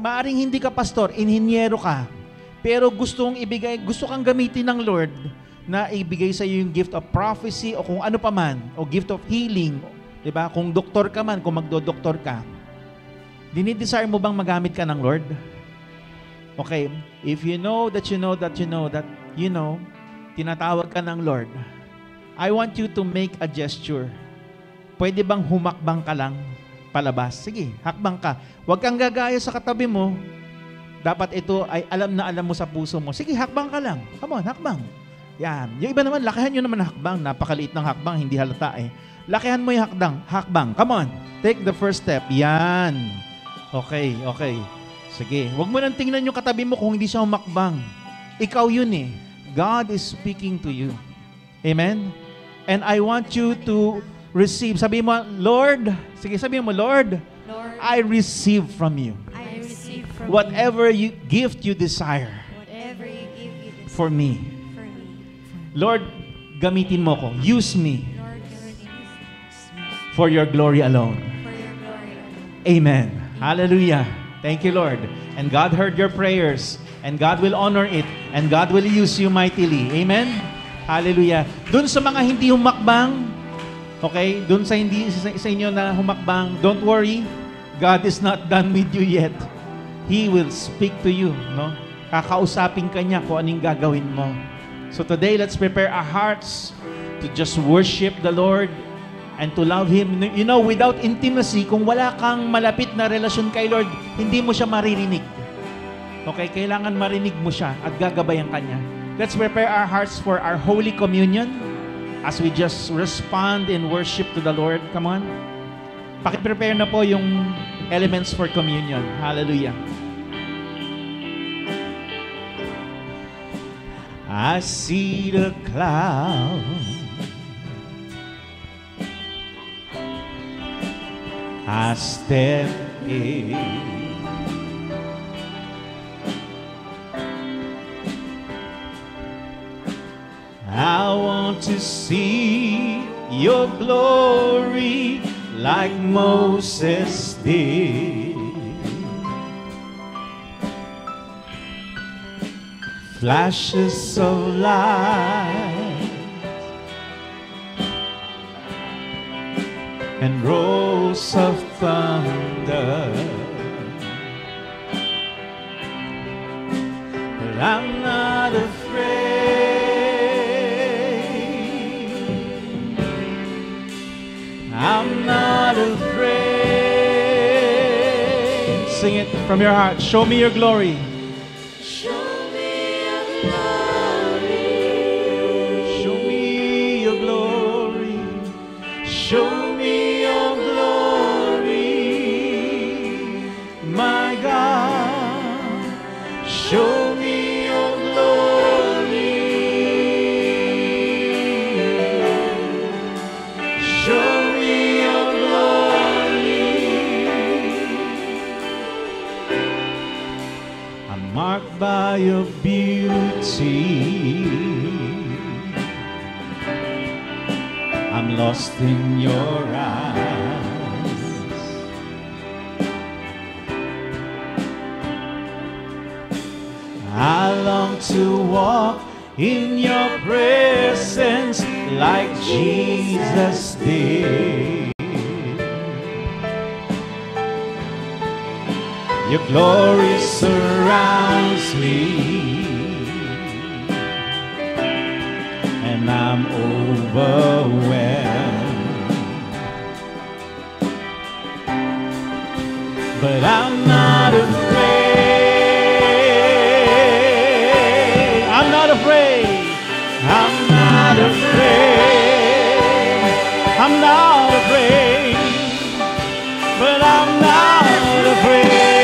D: Maaring hindi ka pastor, inhinyero ka, pero gusto kang gamitin ng Lord na ibigay sa iyo yung gift of prophecy o kung ano pa man, o gift of healing, di ba? Kung doktor ka man, kung magdodoktor ka, dinidesire mo bang magamit ka ng Lord? Okay, if you know that tinatawag ka ng Lord, I want you to make a gesture. Pwede bang humakbang ka lang palabas? Sige, hakbang ka. Huwag kang gagaya sa katabi mo. Dapat ito ay alam na alam mo sa puso mo. Sige, hakbang ka lang. Come on, hakbang. Yan. Yung iba naman, lakihan nyo naman hakbang. Napakaliit ng hakbang, hindi halata eh. Lakihan mo yung hakbang. Come on, take the first step. Yan. Okay. Sige, huwag mo nang tingnan yung katabi mo kung hindi siya humakbang. Ikaw yun eh. God is speaking to you. Amen? And I want you to receive. Sabihin mo, Lord, sige, sabihin mo, Lord, I receive from you.
A: I receive from
B: Whatever
D: gift you desire
A: whatever you give you this
D: for me.
A: for me.
D: Lord, gamitin mo ko. Use me
A: Lord, use me
D: for your glory alone.
A: for your glory.
D: Amen. Hallelujah. Thank you, Lord. And God heard your prayers. And God will honor it. And God will use you mightily. Amen. Hallelujah. Doon sa mga hindi humakbang, okay, doon sa hindi sa inyo na humakbang, don't worry. God is not done with you yet. He will speak to you, no? Kakausapin ka niya kung anong gagawin mo. So today, let's prepare our hearts to just worship the Lord and to love Him. You know, without intimacy, kung wala kang malapit na relasyon kay Lord, hindi mo siya maririnig. Okay, kailangan marinig mo siya at gagabayan ka niya. Let's prepare our hearts for our Holy Communion as we just respond in worship to the Lord. Come on. Paki-prepare na po yung elements for communion. Hallelujah. I see the cloud. I step in. I want to see your glory like Moses did. Flashes of light and rolls of thunder. But I'm not afraid. I'm not afraid. Sing it from your heart. Show me your glory.
B: Show me your glory.
D: Show me your glory. Show me your glory. My God. Show me your glory. Show marked by your beauty. I'm lost in your eyes. I long to walk in your presence like Jesus did. Your glory surrounds me, and I'm overwhelmed. But I'm not afraid. I'm not afraid. I'm not afraid. I'm not afraid. But I'm not afraid.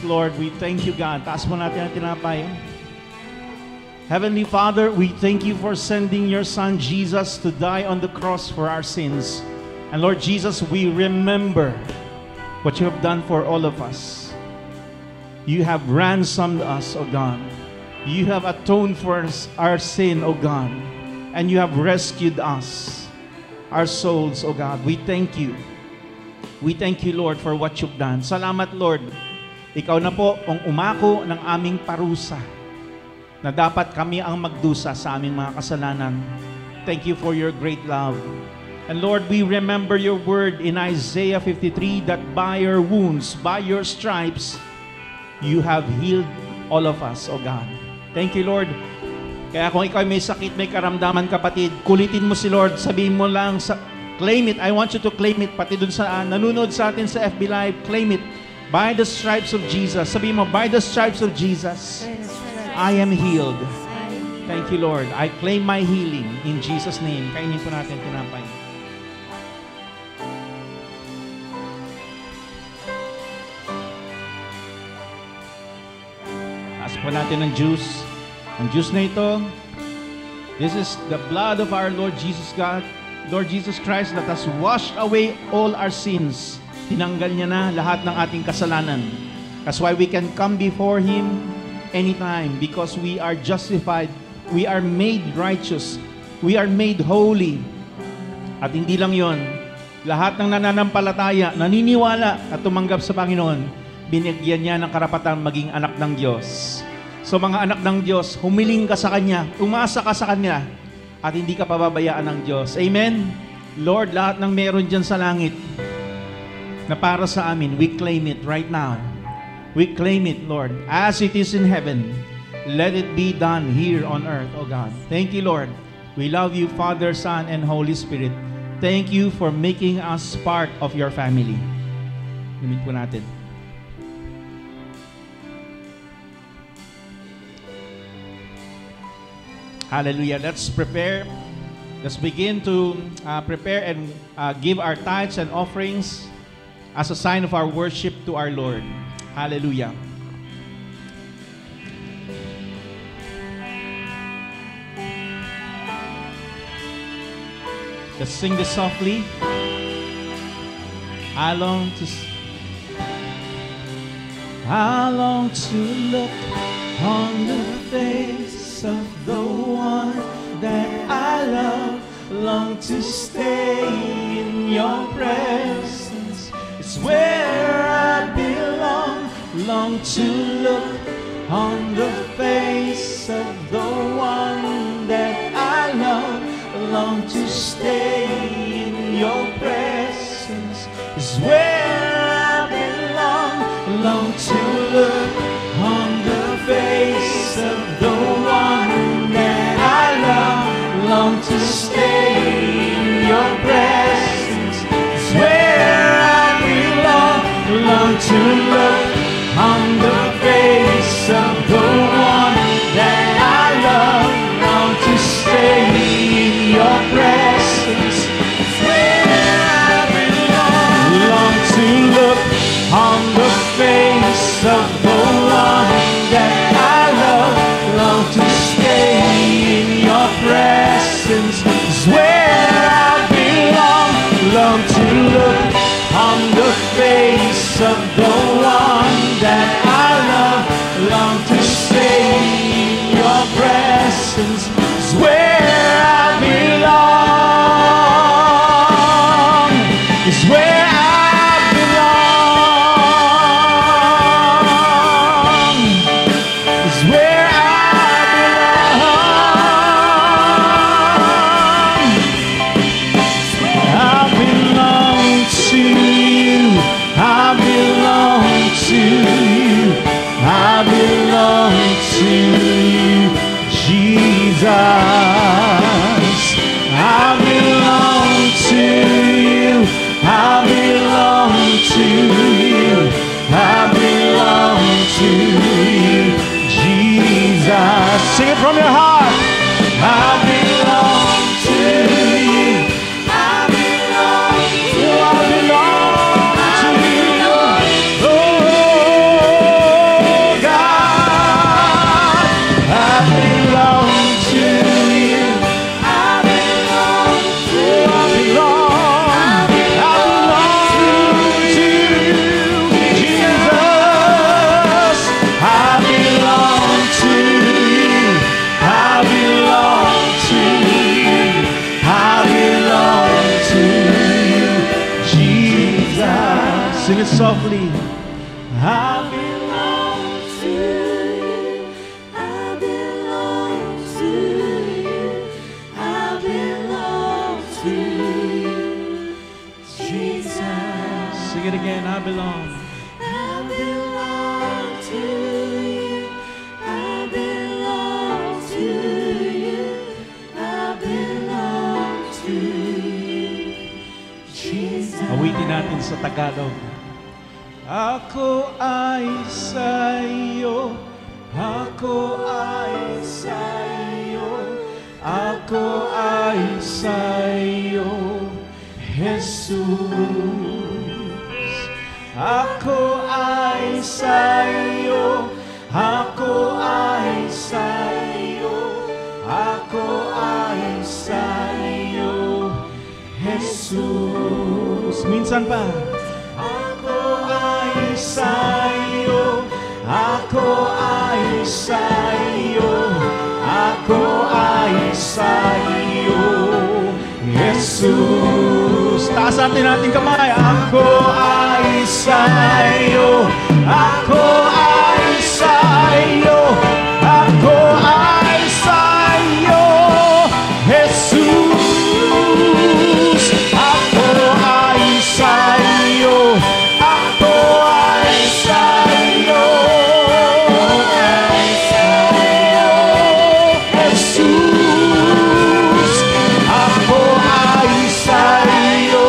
D: Lord, we thank you, God. Taas mo natin ang tinapay. Heavenly Father, we thank you for sending your Son Jesus to die on the cross for our sins. And Lord Jesus, we remember what you have done for all of us. You have ransomed us, O God. You have atoned for our sin, O God. And you have rescued us, our souls, O God. We thank you. We thank you, Lord, for what you've done. Salamat, Lord. Ikaw na po ang umako ng aming parusa na dapat kami ang magdusa sa aming mga kasalanan. Thank you for your great love. And Lord, we remember your word in Isaiah 53 that by your wounds, by your stripes, you have healed all of us, O God. Thank you, Lord. Kaya kung ikaw may sakit, may karamdaman, kapatid, kulitin mo si Lord. Sabihin mo lang, claim it. I want you to claim it. Pati dun sa nanonood sa atin sa FB Live, claim it. By the stripes of Jesus. Sabihin mo, by the stripes of Jesus, I am healed. Thank you, Lord. I claim my healing in Jesus' name. Kainin po natin tinapay. po natin ng juice. Ang juice na ito, this is the blood of our Lord Jesus God, Lord Jesus Christ that has washed away all our sins. Tinanggal niya na lahat ng ating kasalanan. That's why we can come before Him anytime, because we are justified, we are made righteous, we are made holy. At hindi lang yon, lahat ng nananampalataya, naniniwala at tumanggap sa Panginoon, binigyan niya ng karapatang maging anak ng Diyos. So mga anak ng Diyos, humiling ka sa Kanya, umasa ka sa Kanya, at hindi ka pababayaan ng Diyos. Amen? Lord, lahat ng meron dyan sa langit na para sa amin, we claim it right now. We claim it, Lord, as it is in heaven. Let it be done here on earth, oh God. Thank you, Lord. We love you, Father, Son, and Holy Spirit. Thank you for making us part of your family. Lumin po natin. Hallelujah. Let's prepare. Let's begin to prepare and give our tithes and offerings as a sign of our worship to our Lord. Hallelujah. Let's sing this softly. I long to look on the face of the one that I love. Long to stay in your presence. It's where I belong. Long to look on the face of the one that I love. Long to stay in your presence. It's where I belong. Long to look on the face of the one that I love. Long to stay in your presence. It's where I belong. Long to look on the face of the one that I love. Long to stay in your presence. It's where I belong. Long to look on the face of the one that I love. Long to stay in your presence. Is where I belong. Long to look on the face of the one that I love. Long to stay in your presence. Is where I belong. Is where I belong. Is where I belong. I belong to you. I belong to you. I belong to you, Jesus. I belong to you. I belong to you. I belong to you, Jesus. Sing it from your heart. I belong to you. I belong to you. I belong to you. Oh God, I belong to you. I belong to you. I belong to you, Jesus. I belong to you. I belong to you. I belong to you, Jesus. Sing it softly. I belong to you.
B: I belong to you. I belong to you, Jesus.
D: Sing it again. I belong.
B: I belong to you. I belong to you. I belong to you, Jesus.
D: Awitin natin sa Tagalog. Ako ay sa'yo, ako ay sa'yo, ako ay sa'yo, Jesus. Ako ay sa'yo, ako ay Jesus. Minsan pa. Ako ay sa iyo, ako ay sa iyo, ako ay sa iyo, Jesus. Taas natin ating kamay. Ako ay sa iyo, ako ay sa iyo, ako ay sa iyo, Jesus. Ako ay sa iyo, ako ay sa iyo, Jesus. Ako ay sa iyo,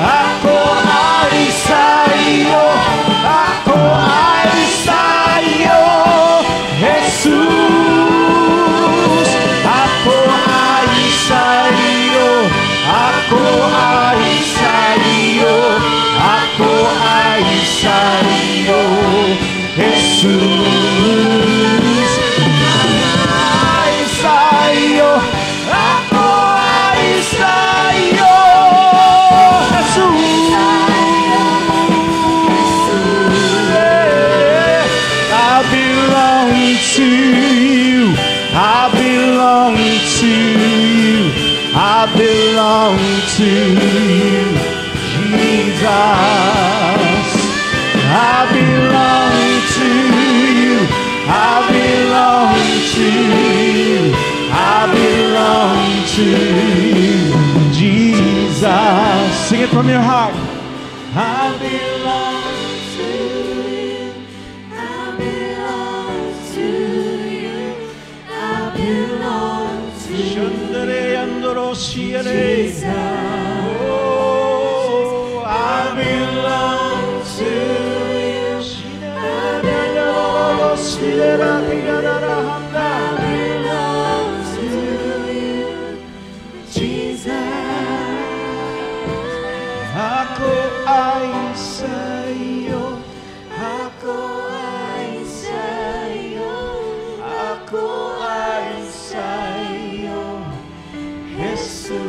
D: ako ay sa iyo, ako ay sa iyo, Jesus. Ako ay sa iyo, ako ay sa iyo, ako ay sa iyo, Jesus. Ay sa iyo, ako ay sa iyo, Jesus. I belong to you, I belong to you, I belong to you, Jesus. I belong to you, I belong to you, I belong to you, Jesus. Sing it from your heart. I belong to you,
B: I belong to you, I belong to you,
D: Shandere andoro siere.
B: Jesus.
D: Oh, I belong to you. Shidera tigara handa.
B: I belong to you, Jesus.
D: Ako ay sa iyo,
B: Ako ay sa iyo,
D: ako ay sa iyo, Jesus.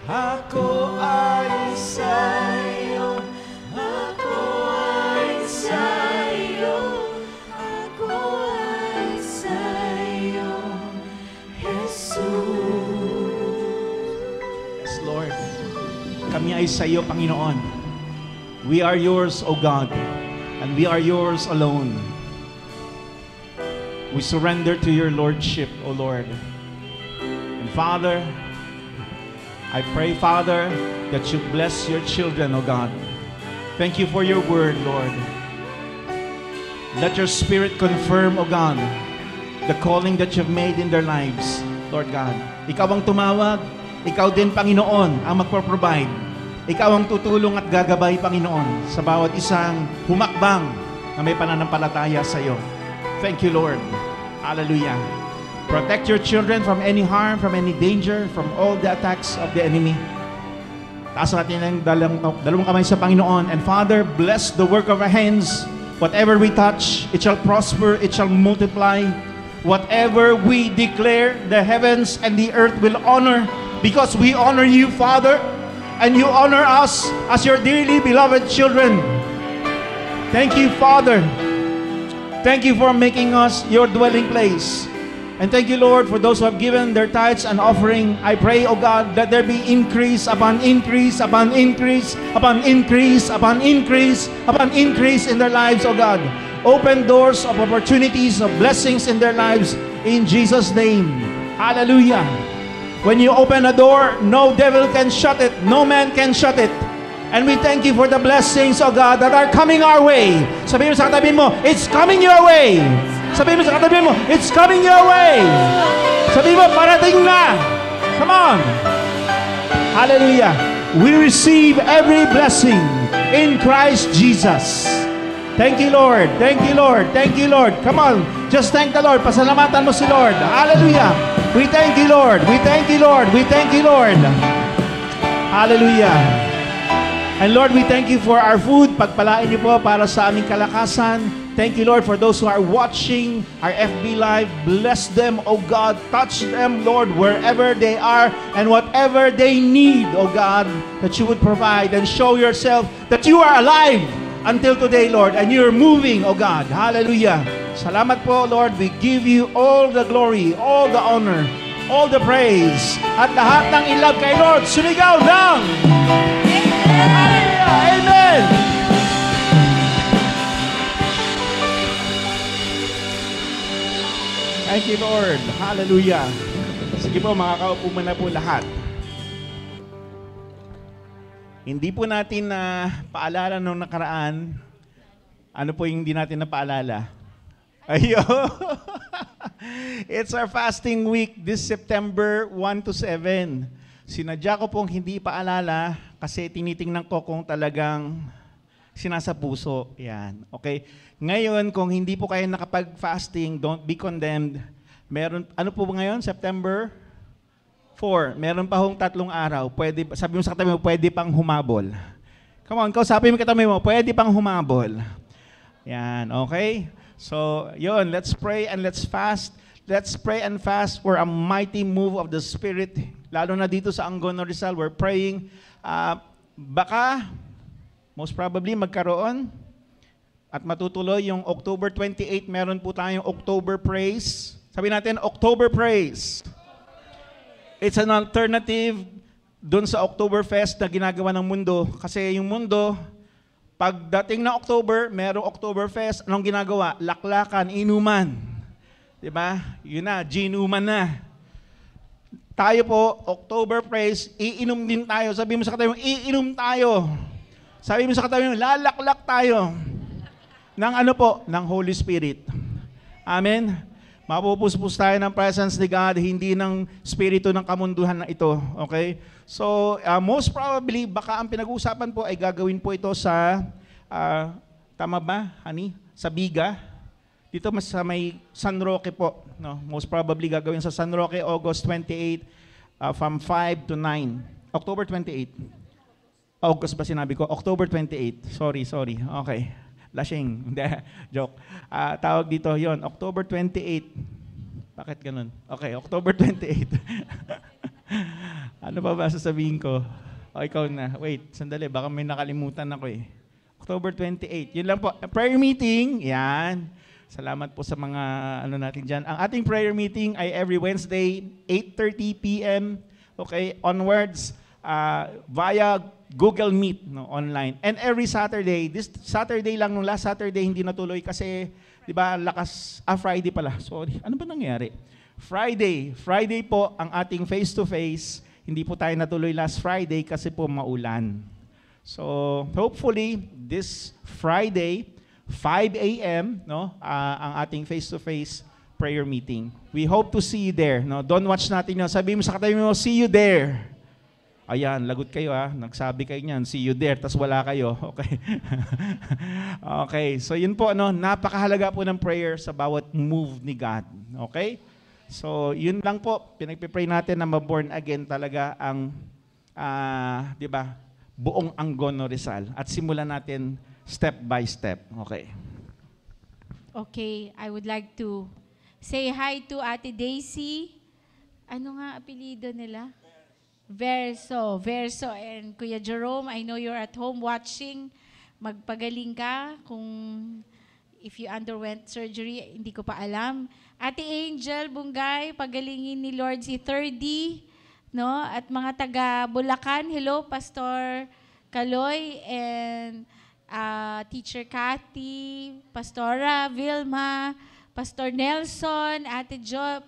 D: Ako ay sa iyo,
B: ako ay sa iyo, ako ay sa iyo, Jesus.
D: Yes, Lord. Kami ay sa iyo, Panginoon. We are yours, O God, and we are yours alone. We surrender to your Lordship, O Lord. And Father, I pray, Father, that you bless your children, O God. Thank you for your word, Lord. Let your Spirit confirm, O God, the calling that you've made in their lives, Lord God. Ikaw ang tumawag, ikaw din, Panginoon, ang magpro-provide. Ikaw ang tutulong at gagabay, Panginoon, sa bawat isang humakbang na may pananampalataya sa iyo. Thank you, Lord. Hallelujah. Protect your children from any harm, from any danger, from all the attacks of the enemy. Taas natin ang dalawang kamay sa Panginoon. And Father, bless the work of our hands. Whatever we touch, it shall prosper, it shall multiply. Whatever we declare, the heavens and the earth will honor, because we honor you, Father, and you honor us as your dearly beloved children. Thank you, Father. Thank you for making us your dwelling place. And thank you, Lord, for those who have given their tithes and offering. I pray, O God, that there be increase upon increase, upon increase, upon increase, upon increase, upon increase in their lives, O God. Open doors of opportunities, of blessings in their lives, in Jesus' name. Hallelujah. When you open a door, no devil can shut it, no man can shut it. And we thank you for the blessings, O God, that are coming our way. Sabihin mo sa katabi mo, it's coming your way. Sabihin mo sa katabi mo, it's coming your way. Sabihin mo, parating na. Come on. Hallelujah. We receive every blessing in Christ Jesus. Thank you, Lord. Thank you, Lord. Thank you, Lord. Come on. Just thank the Lord. Pasalamatan mo si Lord. Hallelujah. We thank you, Lord. We thank you, Lord. We thank you, Lord. Hallelujah. And Lord, we thank you for our food. Pagpalain niyo po para sa aming kalakasan,
E: Thank you, Lord, for those who are watching our FB Live. Bless them, oh God. Touch them, Lord, wherever they are and whatever they need, oh God, that you would provide and show yourself that you are alive until today, Lord, and you're moving, oh God. Hallelujah. Salamat po, Lord. We give you all the glory, all the honor, all the praise. At lahat ng ilab kay Lord, sumigaw ng Hallelujah! Amen! Thank you, Lord. Hallelujah. Sige po, makakaupo mo na po lahat. Hindi po natin na paalala nung nakaraan. Ano po yung hindi natin na paalala? Ayo. It's our fasting week this September 1 to 7. Sinadya ko pong hindi paalala kasi tinitingnan ko kung talagang sinasa puso. Yan. Okay? Ngayon, kung hindi po kayo nakapag-fasting, don't be condemned. Meron, ano po ba ngayon? September 4. Meron pa hong 3 araw. Pwede, sabi mo sa katabi mo, pwede pang humabol. Come on, kausapin mo katabi mo, pwede pang humabol. Yan, okay? So, yun, let's pray and let's fast. Let's pray and fast for a mighty move of the Spirit. Lalo na dito sa Angono Rizal, we're praying. Baka, most probably, magkaroon at matutuloy yung October 28. Meron po tayong October Praise. Sabi natin, October Praise. It's an alternative dun sa Oktoberfest na ginagawa ng mundo. Kasi yung mundo, pagdating na October, merong Oktoberfest, anong ginagawa? Laklakan, inuman. Diba? Yun na, ginuman na. Tayo po, October Praise, iinom din tayo. Sabi mo sa katabi mo, iinom tayo. Sabi mo sa katabi mo, lalaklak tayo. Ng ano po? Ng Holy Spirit. Amen? Mapupuspos tayo ng presence ni God, hindi ng spirito ng kamunduhan na ito. Okay? So, most probably, baka ang pinag-uusapan po ay gagawin po ito sa, tama ba, honey? Sa Biga. Dito mas sa may San Roque po. No? Most probably gagawin sa San Roque, August 28, from 5 to 9. October 28. August ba sinabi ko? October 28. Sorry. Okay. Lashing. Hindi. Joke. Tawag dito yon, October 28. Bakit ganun? Okay, October 28. Ano pa ba sasabihin ko? O, ikaw na. Wait, sandali. Baka may nakalimutan ako eh. October 28. Yun lang po. Prayer meeting. Yan. Salamat po sa mga ano natin dyan. Ang ating prayer meeting ay every Wednesday, 8:30 p.m. Okay, onwards, via Google Meet, no, online. And every Saturday, this Saturday lang, nung last Saturday hindi natuloy kasi, di ba, Friday pala. Sorry, ano ba nangyari? Friday po ang ating face-to-face. Hindi po tayo natuloy last Friday kasi po maulan. So, hopefully, this Friday, 5 a.m., no, ang ating face-to-face prayer meeting. We hope to see you there. No? Don't watch natin yun. Sabi mo sa katabi mo, see you there. Ayan, lagot kayo nagsabi kayo niyan, see you there, tas wala kayo. Okay. Okay, so yun po, napakahalaga po ng prayer sa bawat move ni God. Okay? So yun lang po, pinagpipray natin na ma-born again talaga ang, di ba, buong Angono Rizal. At simulan natin step by step. Okay.
C: Okay, I would like to say hi to Ate Daisy. Ano nga apelido nila? Verso, and Kuya Jerome, I know you're at home watching. Magpagaling ka kung if you underwent surgery, hindi ko pa alam. Ate Angel Bungay, pagalingin ni Lord si 3D, no? At mga taga Bulacan, hello, Pastor Kaloy and Teacher Cathy, Pastora Vilma, Pastor Nelson,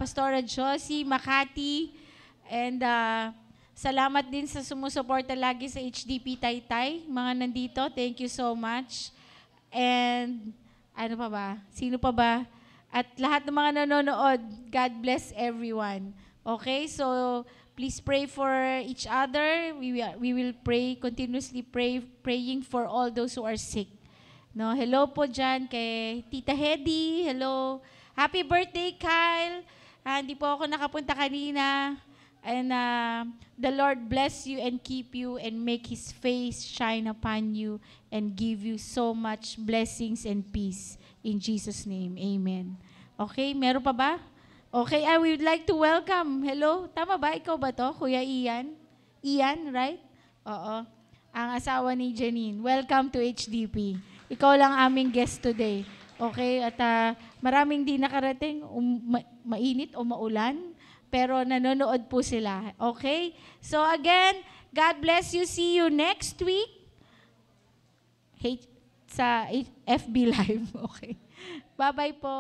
C: Pastora Josie Makati, and salamat din sa sumusuporta lagi sa HDP Taytay. Mga nandito, thank you so much. And ano pa ba? Sino pa ba? At lahat ng mga nanonood, God bless everyone. Okay, so please pray for each other. We will pray, continuously praying for all those who are sick. No, hello po dyan kay Tita Hedy. Hello. Happy birthday, Kyle. Hindi po ako nakapunta kanina. And the Lord bless you and keep you and make His face shine upon you and give you so much blessings and peace. In Jesus' name, amen. Okay, meron pa ba? Okay, I would like to welcome. Hello, tama ba? Ikaw ba to? Kuya Ian? Ian, right? Oo. Ang asawa ni Janine. Welcome to HDP. Ikaw lang aming guest today. Okay, at maraming di nakarating, mainit o maulan, pero nanonood po sila. Okay? So again, God bless you. See you next week sa FB Live. Okay. Bye-bye po.